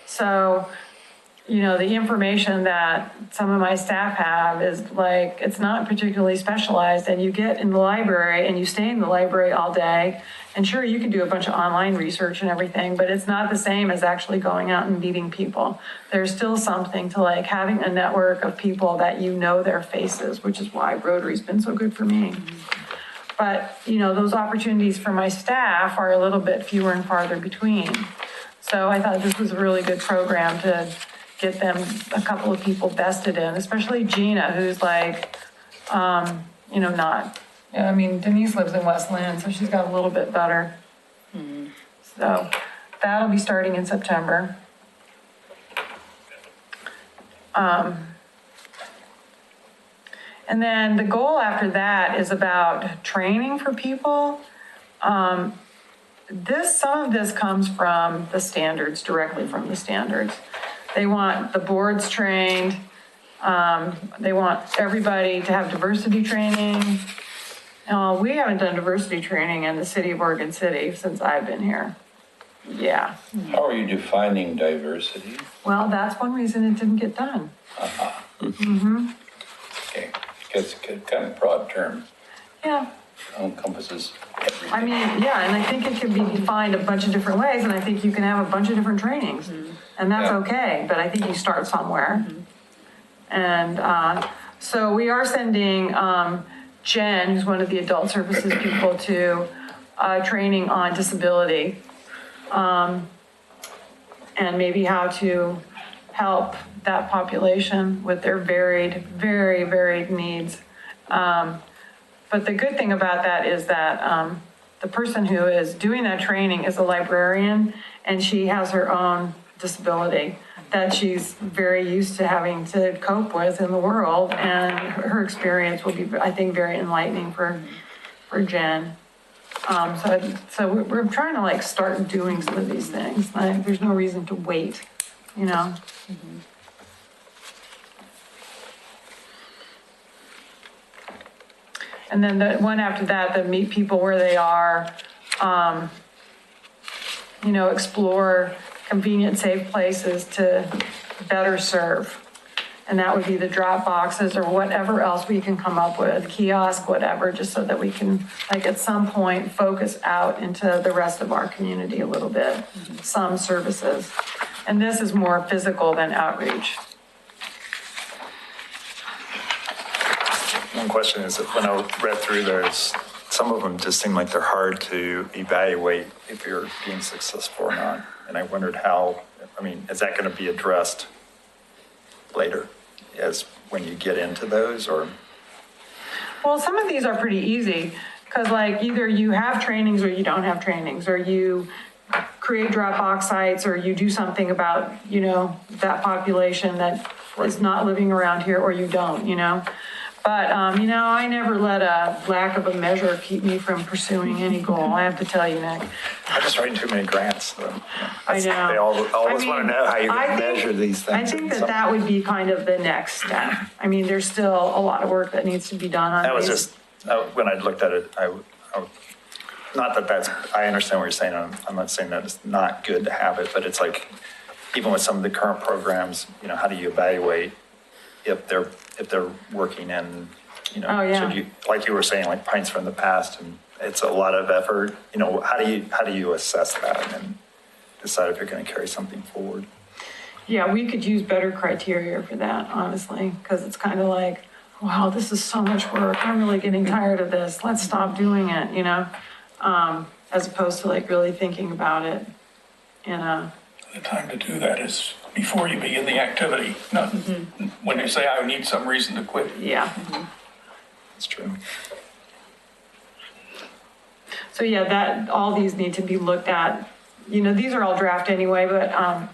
D: So, you know, the information that some of my staff have is like, it's not particularly specialized, and you get in the library and you stay in the library all day. And sure, you can do a bunch of online research and everything, but it's not the same as actually going out and meeting people. There's still something to like having a network of people that you know their faces, which is why Rotary's been so good for me. But, you know, those opportunities for my staff are a little bit fewer and farther between. So I thought this was a really good program to get them a couple of people vested in, especially Gina, who's like, you know, not, I mean, Denise lives in West Lynn, so she's got a little bit better. So that'll be starting in September. And then the goal after that is about training for people. Some of this comes from the standards, directly from the standards. They want the boards trained. They want everybody to have diversity training. We haven't done diversity training in the city of Oregon City since I've been here. Yeah.
B: How are you defining diversity?
D: Well, that's one reason it didn't get done.
B: Okay, it's kind of a broad term.
D: Yeah.
B: Encompasses everything.
D: I mean, yeah, and I think it can be defined a bunch of different ways, and I think you can have a bunch of different trainings, and that's
B: Yeah.
D: okay, but I think you start somewhere. And so we are sending Jen, who's one of the adult services people, to training on disability, and maybe how to help that population with their varied, very varied needs. But the good thing about that is that the person who is doing that training is a librarian, and she has her own disability that she's very used to having to cope with in the world, and her experience will be, I think, very enlightening for Jen. So we're trying to like start doing some of these things. There's no reason to wait, you know? And then the one after that, the meet people where they are, you know, explore convenient, safe places to better serve. And that would be the drop boxes or whatever else we can come up with, kiosk, whatever, just so that we can, like, at some point, focus out into the rest of our community a little bit, some services. And this is more physical than outreach.
C: One question is, that when I read through those, some of them just seem like they're hard to evaluate if you're being successful or not. And I wondered how, I mean, is that going to be addressed later as when you get into those, or?
D: Well, some of these are pretty easy, because like either you have trainings or you don't have trainings, or you create Dropbox sites, or you do something about, you know, that population that is not living around here, or you don't, you know? But, you know, I never let a lack of a measure keep me from pursuing any goal, I have to tell you, Nick.
C: I'm just writing too many grants. So,
D: I know.
C: They always
D: I
C: want to
D: mean,
C: know how you
D: I think-
C: measure these things.
D: I think that would be kind of the next step. I mean, there's still a lot of work that needs to be done on
C: That was
D: these.
C: just, when I looked at it, not that that's, I understand what you're saying. I'm not saying that it's not good to have it, but it's like, even with some of the current programs, you know, how do you evaluate if they're working in, you know,
D: Oh, yeah.
C: should you, like you were saying, like pints from the past, and it's a lot of effort, you know, how do you assess that and decide if you're going to carry something forward?
D: Yeah, we could use better criteria for that, honestly, because it's kind of like, wow, this is so much work. I'm really getting tired of this. Let's stop doing it, you know? As opposed to like really thinking about it in a,
E: The time to do that is before you begin the activity, not when you say, I need some reason to quit.
D: yeah.
C: That's true.
D: So yeah, that, all these need to be looked at. You know, these are all draft anyway, but,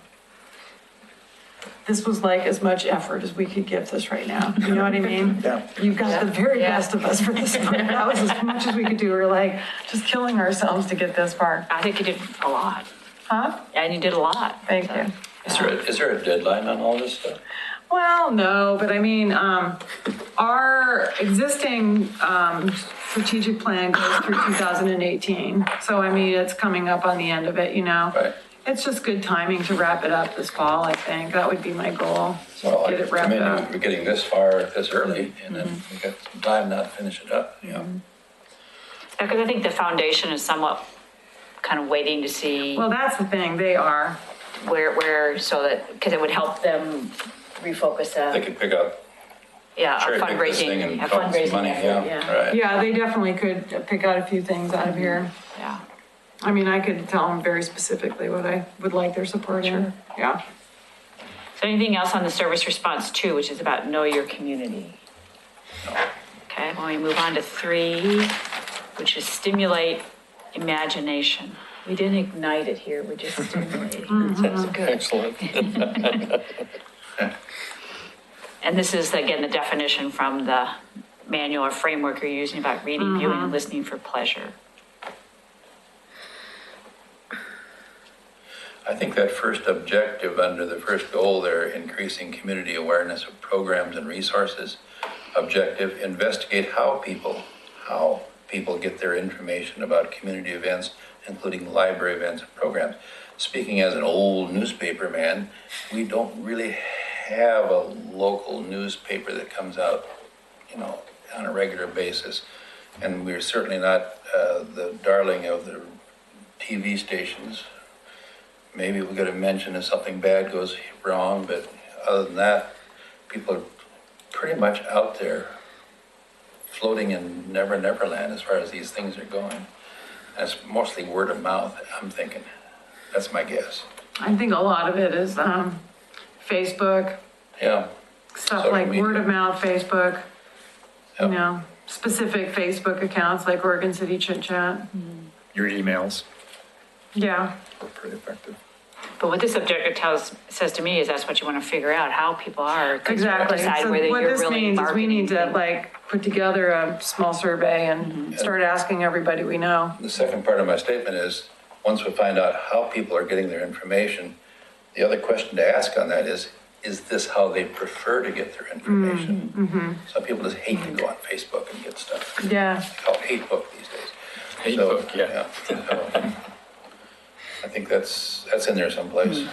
D: this was like as much effort as we could give this right now. You know what I mean?
C: Yeah.
D: You got the very
A: Yeah.
D: best of us for this part. That was as much as we could do. We were like just killing ourselves to get this part.
A: I think you did a lot.
D: Huh?
A: And you did a lot.
D: Thank you.
B: Is there a deadline on all this stuff?
D: Well, no, but I mean, our existing strategic plan goes through 2018. So I mean, it's coming up on the end of it, you know?
B: Right.
D: It's just good timing to wrap it up this fall, I think. That would be my goal,
B: Well,
D: get it
B: I
D: wrapped
B: mean,
D: up.
B: we're getting this far this early, and then we got some time now to finish it up, you know?
A: Because I think the foundation is somewhat kind of waiting to see
D: Well, that's the thing, they are.
A: where, so that, because it would help them refocus
B: They
A: a,
B: could pick up,
A: yeah, a
B: cherry pick this thing
A: fundraising,
B: and
A: a
B: come up with some
A: fundraising
B: money,
A: effort,
B: yeah,
A: yeah.
B: right.
D: Yeah, they definitely could pick out a few things out of here.
A: Yeah.
D: I mean, I could tell them very specifically what I would like their support in. Yeah.
A: So anything else on the service response 2, which is about know your community? Okay, when we move on to 3, which is stimulate imagination. We didn't ignite it here, we just stimulated. That's good.
F: Excellent.
A: And this is, again, the definition from the manual or framework you're using about reading, viewing, and listening for pleasure.
B: I think that first objective under the first goal there, increasing community awareness of programs and resources. Objective, investigate how people get their information about community events, including library events and programs. Speaking as an old newspaper man, we don't really have a local newspaper that comes out, you know, on a regular basis. And we're certainly not the darling of the TV stations. Maybe we got to mention if something bad goes wrong, but other than that, people are pretty much out there floating in Never Land as far as these things are going. That's mostly word of mouth, I'm thinking. That's my guess.
D: I think a lot of it is Facebook,
B: Yeah.
D: stuff
B: Social
D: like
B: media.
D: word of mouth, Facebook, you
B: Yep.
D: know, specific Facebook accounts like Oregon City Chit Chat.
C: Your emails
D: Yeah.
C: are pretty effective.
A: But what this objective says to me is that's what you want to figure out, how people are. 'cause you
D: Exactly.
A: Decide
D: So
A: whether
D: what
A: you're
D: this
A: really
D: means is we need to
A: marketing.
D: like put together a small survey and start asking everybody we know.
B: The second part of my statement is, once we find out how people are getting their information, the other question to ask on that is this how they prefer to get their information? Some people just hate to go on Facebook and get stuff.
D: Yeah.
B: They call it hate book these days.
F: Hate
B: So,
F: book, yeah.
B: So, I think that's in there someplace.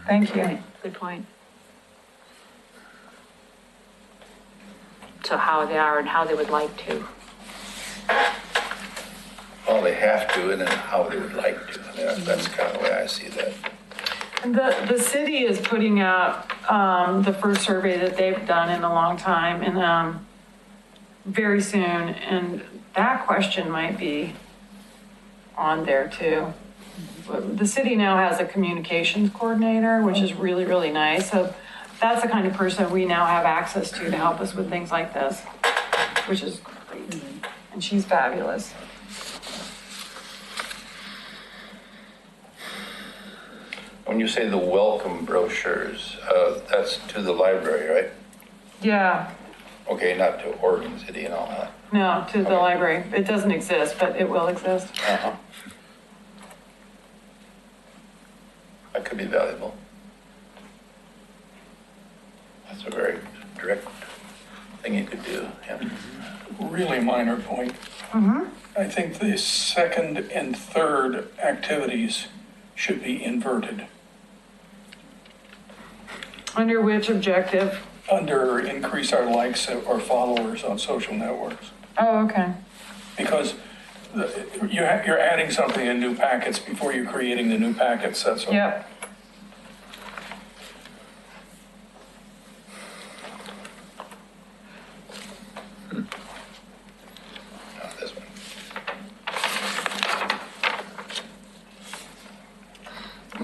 D: Thank you.
A: Good point. So how they are and how they would like to.
B: Well, they have to, and then how they would like to. I mean, that's kind of the way I see that.
D: And the city is putting out the first survey that they've done in a long time, and very soon, and that question might be on there too. The city now has a communications coordinator, which is really, really nice. So that's the kind of person we now have access to help us with things like this, which is great. And she's fabulous.
B: When you say the welcome brochures, that's to the library, right?
D: Yeah,
B: Okay, not to Oregon City and all that.
D: no, to the
B: Okay.
D: library. It doesn't exist, but it will exist.
B: Uh-huh. That could be valuable. That's a very direct thing you could do, yeah.
E: Really minor point. I think the second and third activities should be inverted.
D: Under which objective?
E: Under increase our likes or followers on social networks.
D: Oh, okay.
E: Because you're adding something in new packets before you're creating the new packets, that's all.
D: Yep.
B: No, this one.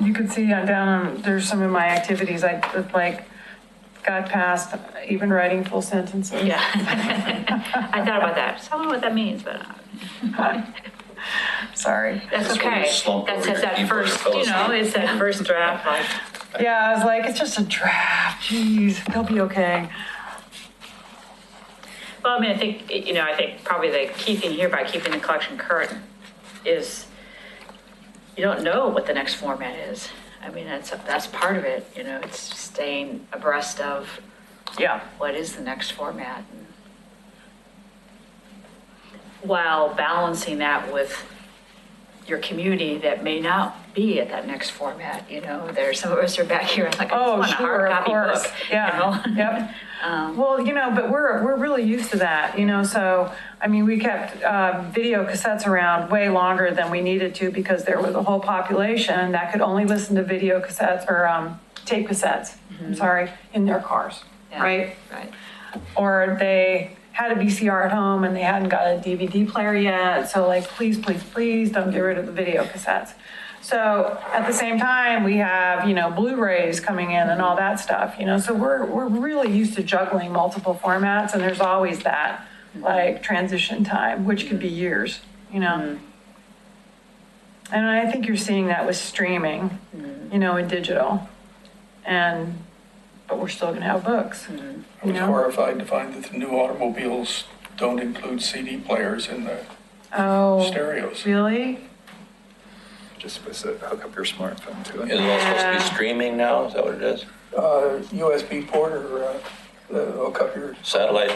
D: You can see down, there's some of my activities, I like got past even writing full sentences.
A: Yeah. I thought about that. Tell me what that means, but
D: Sorry.
A: that's
B: That's when you
A: okay.
B: slump
A: That's
B: over your
A: that
B: keyboard and
A: first,
B: fell
A: you know,
B: asleep.
A: it's that first draft, like,
D: Yeah, I was like, it's just a draft, jeez, they'll be okay.
A: well, I mean, I think, you know, I think probably the key thing here by keeping the collection current is you don't know what the next format is. I mean, that's part of it, you know, it's staying abreast of
D: Yeah.
A: what is the next format. While balancing that with your community that may not be at that next format, you know, there's some of us are back here, like, I just
D: Oh,
A: want a
D: sure,
A: hard
D: of
A: copy
D: course.
A: book, you
D: Yeah,
A: know?
D: yep.
A: Um,
D: Well, you know, but we're really used to that, you know, so, I mean, we kept video cassettes around way longer than we needed to because there was a whole population that could only listen to video cassettes or tape cassettes, I'm sorry, in their cars,
A: Yeah.
D: right?
A: Right.
D: Or they had a VCR at home and they hadn't got a DVD player yet, so like, please, please, please don't get rid of the video cassettes. So at the same time, we have, you know, Blu-rays coming in and all that stuff, you know, so we're really used to juggling multiple formats, and there's always that, like, transition time, which could be years, you know? And I think you're seeing that with streaming, you know, in digital. But we're still gonna have books,
E: I
D: you
E: was
D: know?
E: horrified to find that the new automobiles don't include CD players in the
D: Oh,
E: stereos.
D: really?
C: Just supposed to hook up your smartphone to
B: Is
C: it.
B: it all supposed to be
D: Yeah.
B: streaming now? Is that what it is?
E: USB port or hook up your.
B: Satellite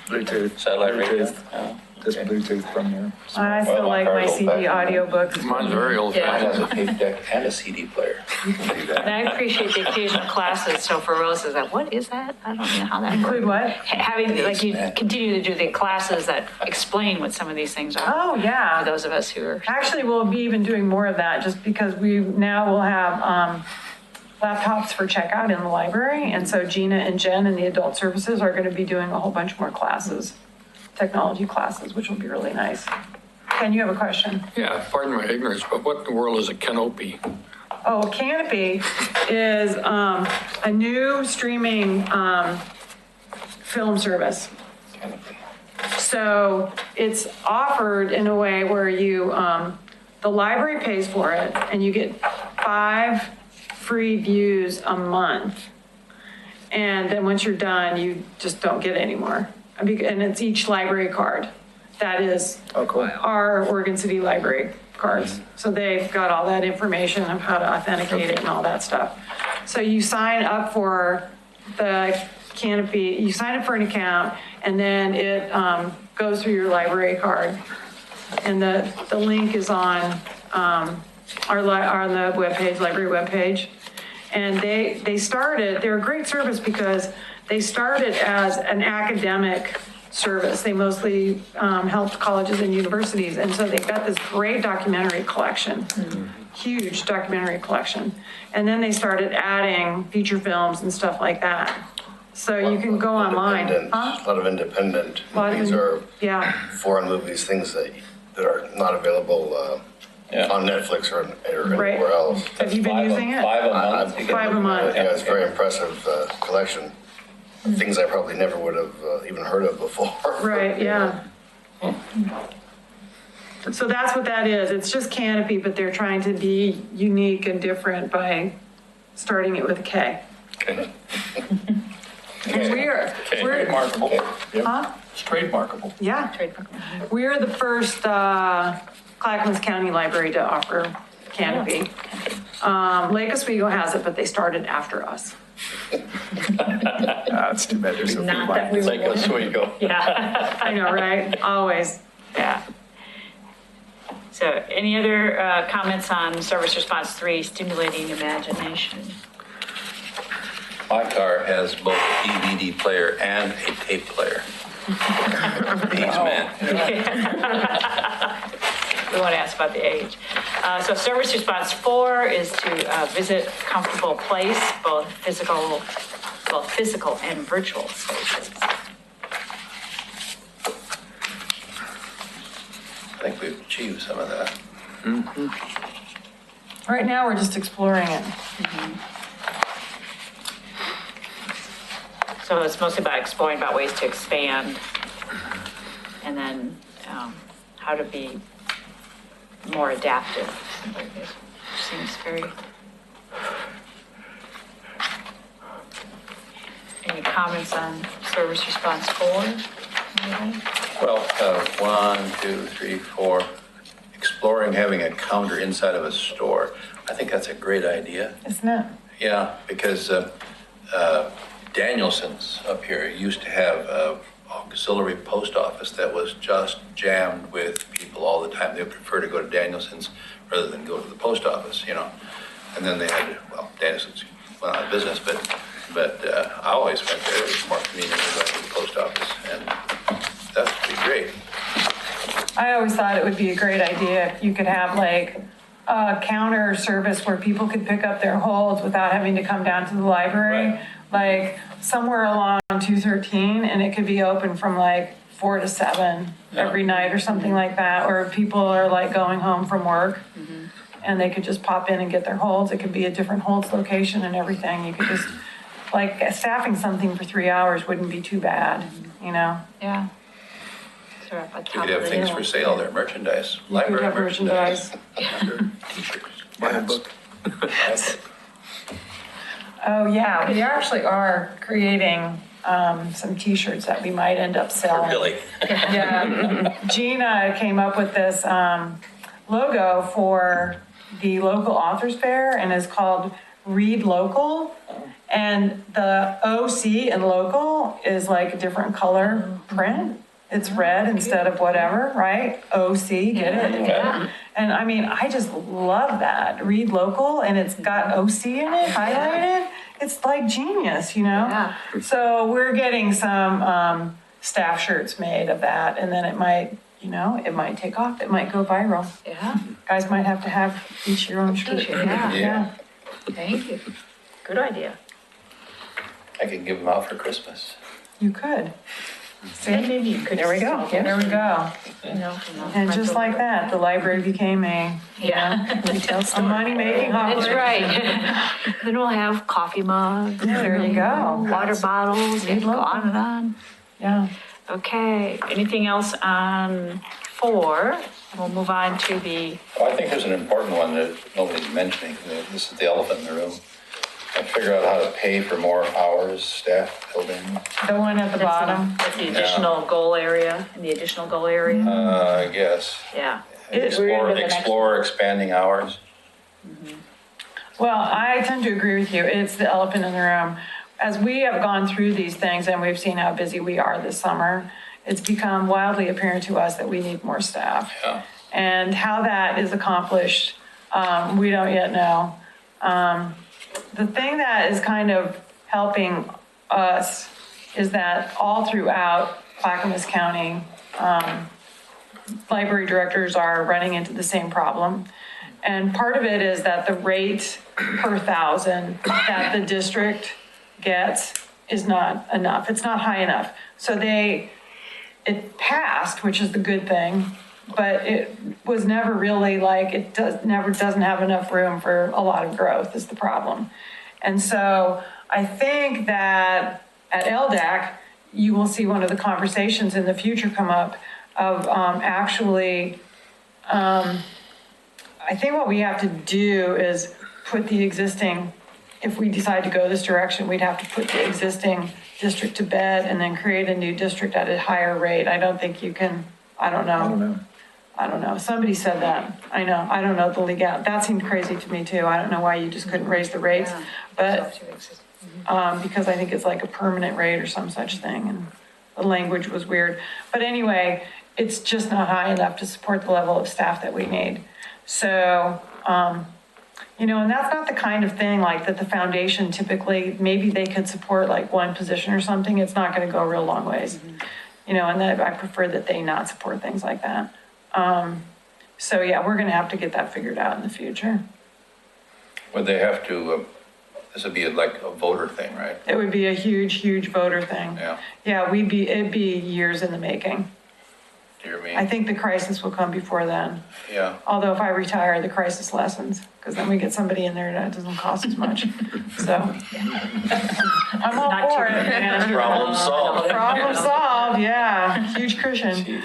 C: Bluetooth.
B: radio?
C: Bluetooth.
B: Oh,
C: Just
B: okay.
C: Bluetooth from your.
D: I
B: Well,
D: still
B: my
D: like my
B: car's
D: CD
B: old-fashioned.
D: audiobooks.
F: Mine's very old
A: Yeah.
B: Mine
F: fashioned.
B: has a tape deck and a CD player.
C: You can do that.
A: And I appreciate the occasional classes, so for Rose, is like, what is that? I don't know how that
D: Include
A: works.
D: what?
A: Having, like, you continue to do the classes that explain what some of these things are,
D: Oh,
A: for
D: yeah.
A: those of us who are,
D: Actually, we'll be even doing more of that just because we now will have laptops for checkout in the library. And so Gina and Jen in the adult services are going to be doing a whole bunch more classes, technology classes, which will be really nice. Ken, you have a question?
F: Yeah, pardon my ignorance, but what in the world is a canopy?
D: Oh, Canopy is a new streaming film service. So it's offered in a way where you, the library pays for it and you get 5 free views a month. And then once you're done, you just don't get any more. And it's each library card. That is
C: Oh, cool.
D: our Oregon City Library cards. So they've got all that information of how to authenticate it and all that stuff. So you sign up for the Canopy, you sign up for an account, and then it goes through your library card. And the link is on on the webpage, library webpage. And they're a great service because they started as an academic service. They mostly helped colleges and universities. And so they've got this great documentary collection, huge documentary collection. And then they started adding feature films and stuff like that. So you can go online.
H: A lot of independent movies or
D: Yeah,
H: foreign movies, things that are not available on Netflix or
D: Right.
H: anywhere else.
D: have you been using it?
B: 5 a month. you get-
D: 5 a month.
H: Yeah, it's a very impressive collection. Things I probably never would have even heard of before.
D: Right, yeah. So that's what that is. It's just Canopy, but they're trying to be unique and different by starting it with a K.
F: Okay.
D: And we're,
E: Trademarkable.
D: huh?
E: It's trademarkable.
D: Yeah. We're the first Clackamas County Library to offer Canopy. Lake Oswego has it, but they started after us.
C: It's too bad there's so few
A: Not that we
C: lines.
A: were.
F: Like Oswego.
A: Yeah,
D: I know, right? Always.
A: yeah. So any other comments on service response 3, stimulating imagination?
B: My car has both a DVD player and a tape player. He's man.
A: We won't ask about the age. So service response 4 is to visit comfortable place, both physical and virtual spaces.
B: I think we've achieved some of that.
D: Right now, we're just exploring it.
A: So it's mostly about exploring about ways to expand and then how to be more adaptive. Seems very. Any comments on service response 4? Anybody?
B: Well, 1, 2, 3, 4, exploring having a counter inside of a store. I think that's a great idea.
D: Isn't it?
B: Yeah, because Danielson's up here used to have an auxiliary post office that was just jammed with people all the time. They would prefer to go to Danielson's rather than go to the post office, you know. And then they had, well, Danielson's went out of business, but I always went there. It was more convenient to go to the post office, and that would be great.
D: I always thought it would be a great idea if you could have like a counter service where people could pick up their holds without having to come down to the library.
B: Right.
D: Like somewhere along 213, and it could be open from like 4 to 7 every night or something like that, or if people are like going home from work and they could just pop in and get their holds. It could be a different holds location and everything. You could just, like, staffing something for 3 hours wouldn't be too bad, you know?
A: Yeah. Sort of at the
B: You
A: top
B: could
A: of
B: have
A: the
B: things
A: hill.
B: for sale there, merchandise,
D: You could
B: library
D: have
B: merchandise.
D: merchandise.
C: Buy a book.
D: Oh, yeah, we actually are creating some T-shirts that we might end up selling.
B: Really?
D: Yeah, Gina came up with this logo for the local authors fair, and it's called Read Local. And the OC in local is like a different color print. It's red instead of whatever, right? OC, get it?
A: Yeah.
D: And I mean, I just love that. Read Local, and it's got OC in it, highlighted. It's like genius, you know?
A: Yeah.
D: So we're getting some staff shirts made of that, and then it might, you know, it might take off. It might go viral.
A: Yeah,
D: Guys might have to have each your own shirt.
A: T-shirt, yeah.
D: Yeah.
A: thank you. Good idea.
B: I can give them out for Christmas.
D: You could.
A: And maybe you could.
D: There we go.
A: sell
D: There we go.
A: You know, from the
D: And just
A: rental-
D: like that, the library became a
A: Yeah.
D: a money-making
A: That's
D: operation.
A: right. Then we'll have coffee mugs.
D: Yeah, there you go.
A: Water bottles, and go on and on.
D: Yeah.
A: Okay, anything else on 4? We'll move on to the,
B: Well, I think there's an important one that nobody's mentioning. This is the elephant in the room. I figure out how to pay for more hours staff building.
D: The one at the bottom.
A: that's the additional goal area, in the additional goal area.
B: I guess.
A: Yeah.
B: Explore expanding hours.
D: Well, I tend to agree with you. It's the elephant in the room. As we have gone through these things and we've seen how busy we are this summer, it's become wildly apparent to us that we need more staff.
B: Yeah.
D: And how that is accomplished We don't yet know. The thing that is kind of helping us is that all throughout Clackamas County, library directors are running into the same problem. And part of it is that the rate per thousand that the district gets is not enough. It's not high enough. So it passed, which is the good thing, but it was never really like, doesn't have enough room for a lot of growth is the problem. And so I think that at LDAC, you will see one of the conversations in the future come up of I think what we have to do is put the existing, if we decide to go this direction, we'd have to put the existing district to bed and then create a new district at a higher rate. I don't think you can, I don't know. Somebody said that. I know. I don't know the legal, that seemed crazy to me too. I don't know why you just couldn't raise the rates, but because I think it's like a permanent rate or some such thing, and the language was weird. But anyway, it's just not high enough to support the level of staff that we need. So, and that's not the kind of thing like that the foundation typically, maybe they could support like one position or something. It's not going to go a real long ways, and that I prefer that they not support things like that. So yeah, we're going to have to get that figured out in the future.
B: Would they have to, this would be like a voter thing, right?
D: It would be a huge, huge voter thing.
B: Yeah.
D: Yeah, it'd be years in the making.
B: Dear me.
D: I think the crisis will come before then.
B: Yeah.
D: Although if I retire, the crisis lessens, because then we get somebody in there that doesn't cost as much. So I'm all
A: Not
D: for
A: too
D: it, man.
H: Problem solved.
D: Problem solved, yeah. Huge cushion.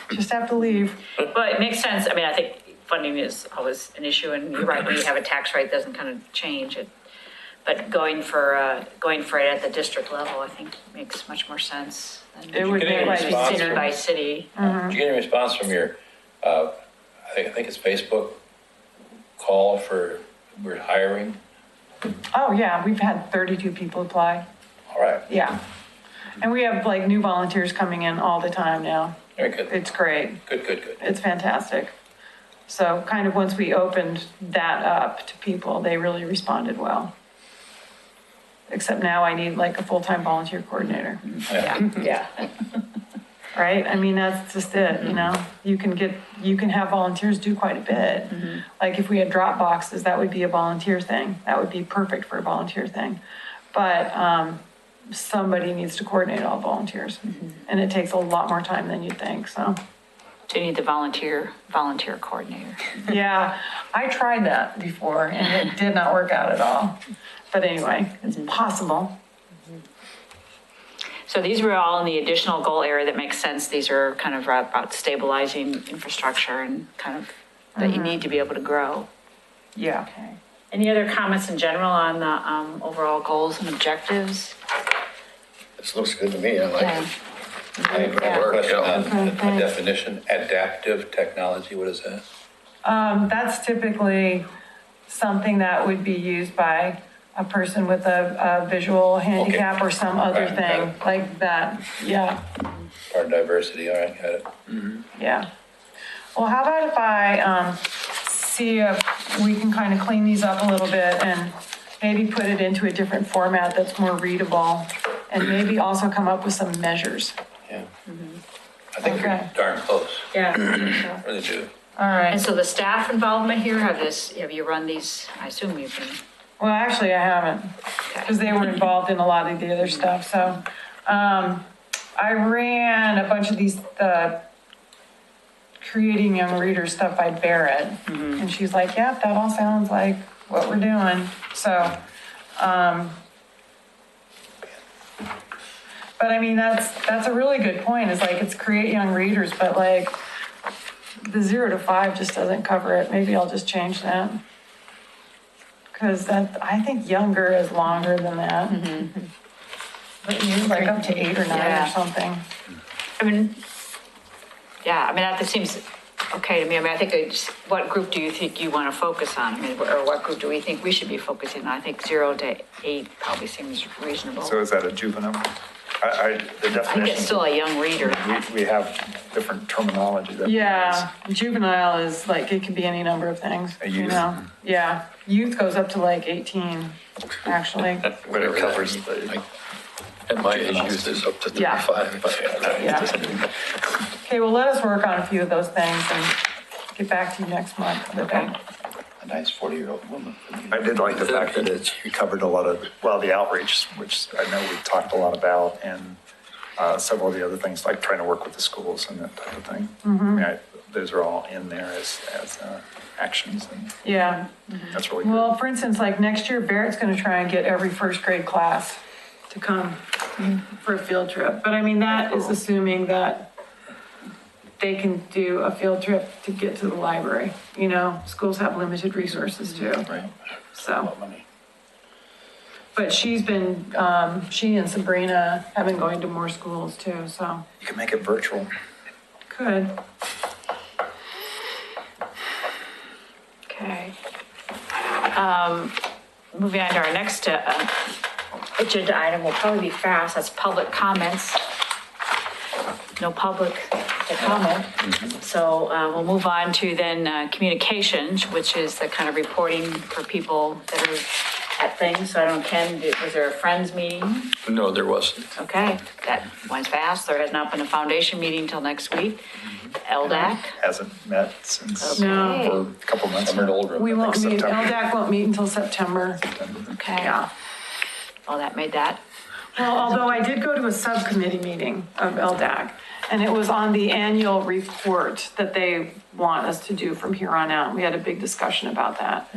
D: Just have to leave.
A: But it makes sense. I mean, I think funding is always an issue, and you're right, when you have a tax rate, it doesn't kind of change it. But going for it at the district level, I think makes much more sense.
D: It would
B: get
D: be
B: any
D: like
B: response
A: City by city.
B: Did you get any response from your, I think it's Facebook call for, we're hiring?
D: Oh, yeah, we've had 32 people apply.
B: All right,
D: Yeah. And we have like new volunteers coming in all the time now.
B: very good.
D: It's great.
B: Good.
D: It's fantastic. So kind of once we opened that up to people, they really responded well. Except now I need like a full-time volunteer coordinator,
A: Yeah.
D: right? I mean, that's just it, You can have volunteers do quite a bit. Like if we had drop boxes, that would be a volunteer thing. That would be perfect for a volunteer thing. But somebody needs to coordinate all volunteers. And it takes a lot more time than you'd think, so.
A: So you need the volunteer coordinator.
D: Yeah, I tried that before and it did not work out at all. But anyway, it's possible.
A: So these were all in the additional goal area that makes sense. These are kind of about stabilizing infrastructure and kind of that you need to be able to grow.
D: Yeah.
A: Okay. Any other comments in general on the overall goals and objectives?
H: This looks good to me. I like it.
B: I have a
A: Yeah.
B: question on
D: Okay,
B: a
D: thanks.
B: definition, adaptive technology, what is that?
D: That's typically something that would be used by a person with a visual handicap or some other
B: Right, got
D: thing
B: it.
D: like that. Yeah,
B: Part of diversity, all right, got it.
D: yeah. Well, how about if I see if we can kind of clean these up a little bit and maybe put it into a different format that's more readable and maybe also come up with some measures.
B: Yeah. I think you're
D: Okay.
B: darn close,
A: Yeah.
B: really do.
D: All right.
A: And so the staff involvement here, have you run these, I assume you've been,
D: Well, actually, I haven't, because they were involved in a lot of the other stuff, so. I ran a bunch of these, creating young readers stuff by Barrett, and she's like, yep, that all sounds like what we're doing, so. But I mean, that's a really good point, is like, it's create young readers, but like, the 0 to 5 just doesn't cover it, maybe I'll just change that. Because I think younger is longer than that. But you like up to 8 or 9
A: Yeah.
D: or something.
A: I mean, yeah, I mean, that seems okay to me. I mean, I think what group do you think you want to focus on? I mean, or what group do we think we should be focusing on? I think 0 to 8 probably seems reasonable.
C: So is that a juvenile? The
A: I think
C: definition.
A: it's still a young reader.
C: We have different terminology that we
D: Yeah, juvenile is like, it can be any number of things,
C: A
D: you
C: youth.
D: know? Yeah, youth goes up to like 18, actually.
C: use. Whatever that
F: covers
C: means.
F: the-
B: At my age, used is up to
D: Yeah.
B: 35, but
D: Yeah. Okay, well, let us work on a few of those things and get back to you next month.
A: Okay.
B: a nice 40-year-old woman.
C: I did like the fact that we covered a lot of, well, the outreach, which I know we talked a lot about, and several of the other things, like trying to work with the schools and that type of thing. I mean, those are all in there as actions, and
D: Yeah,
C: that's really good.
D: well, for instance, like next year Barrett's gonna try and get every first grade class to come for a field trip. But I mean, that is assuming that they can do a field trip to get to the library. You know, schools have limited resources too,
B: Right.
D: so. But she's been, she and Sabrina have been going to more schools too, so
C: You can make it virtual.
D: could.
A: Okay. Moving on to our next agenda item will probably be fast. That's public comments. No public to comment. So we'll move on to then communications, which is the kind of reporting for people that are at things. So I don't know, Ken, was there a Friends meeting?
F: No, there wasn't.
A: Okay, that went fast. There has not been a foundation meeting until next week. LDAC.
C: Hasn't met since
D: No.
C: for a couple months.
B: Summer
C: now.
B: doldrum.
D: We won't meet,
C: September.
D: LDAC won't meet until September.
A: Okay.
D: Yeah.
A: Well, that made that.
D: Well, although I did go to a subcommittee meeting of LDAC, and it was on the annual report that they want us to do from here on out. We had a big discussion about that.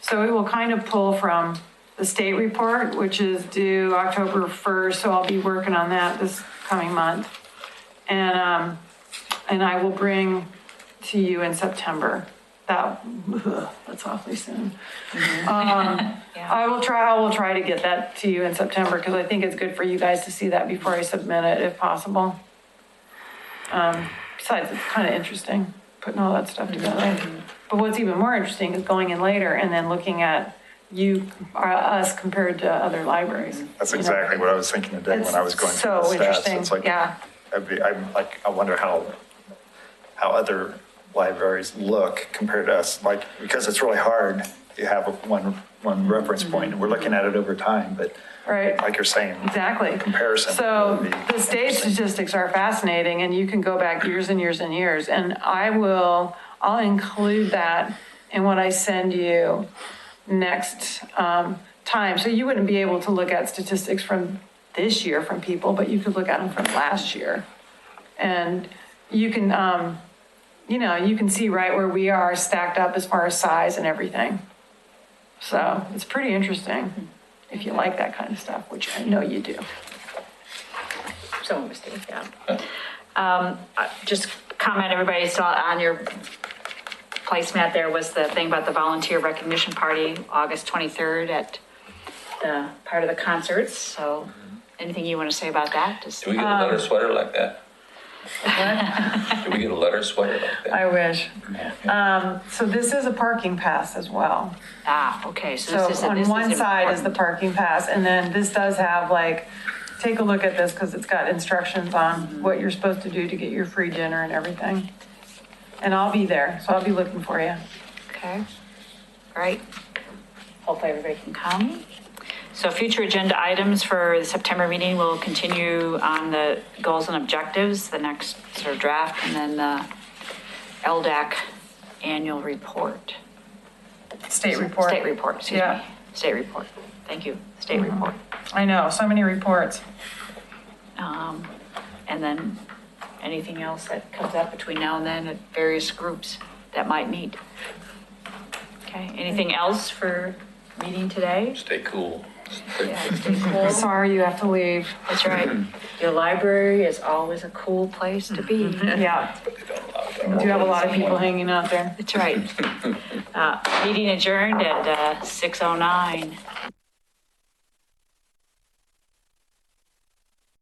D: So it will kind of pull from the state report, which is due October 1st, so I'll be working on that this coming month. And I will bring to you in September. That's awfully soon. I will try to get that to you in September, because I think it's good for you guys to see that before I submit it, if possible. Besides, it's kind of interesting, putting all that stuff together. But what's even more interesting is going in later and then looking at us compared to other libraries.
C: That's
D: you know?
C: exactly what I was thinking today when I was going through the
D: It's so
C: stats.
D: interesting,
C: It's like,
D: yeah.
C: I'm like, I wonder how other libraries look compared to us, like, because it's really hard. You have one reference point, and we're looking at it over time, but
D: Right.
C: like you're saying,
D: Exactly.
C: comparison
D: So
C: would be
D: the state
C: interesting.
D: statistics are fascinating, and you can go back years and years and years. And I'll include that in what I send you next time. So you wouldn't be able to look at statistics from this year from people, but you could look at them from last year. And you can, you can see right where we are stacked up as far as size and everything. So it's pretty interesting if you like that kind of stuff, which I know you do.
A: Some of us do, yeah. Just comment, everybody saw on your placemat there was the thing about the volunteer recognition party, August 23rd at the part of the concerts. So anything you want to say about that? Just,
B: Do we get a letter sweater like that? Do we get a letter sweater like that?
D: I wish. So this is a parking pass as well.
A: okay, so
D: So
A: this is.
D: on one side is the parking pass, and then this does have like, take a look at this because it's got instructions on what you're supposed to do to get your free dinner and everything. And I'll be there, so I'll be looking for you.
A: Okay, great. Hopefully everybody can come. So future agenda items for the September meeting will continue on the goals and objectives, the next sort of draft, and then the LDAC annual report.
D: State report.
A: State report, excuse
D: Yeah.
A: me. State report. Thank you. State report.
D: I know, so many reports.
A: And then anything else that comes up between now and then at various groups that might meet. Okay, anything else for meeting today?
B: Stay cool.
A: Yeah, stay cool.
D: Sorry you have to leave.
A: That's right. Your library is always a cool place to be.
D: Yeah. We do have a lot of people hanging out there.
A: That's right. Meeting adjourned at 6:09.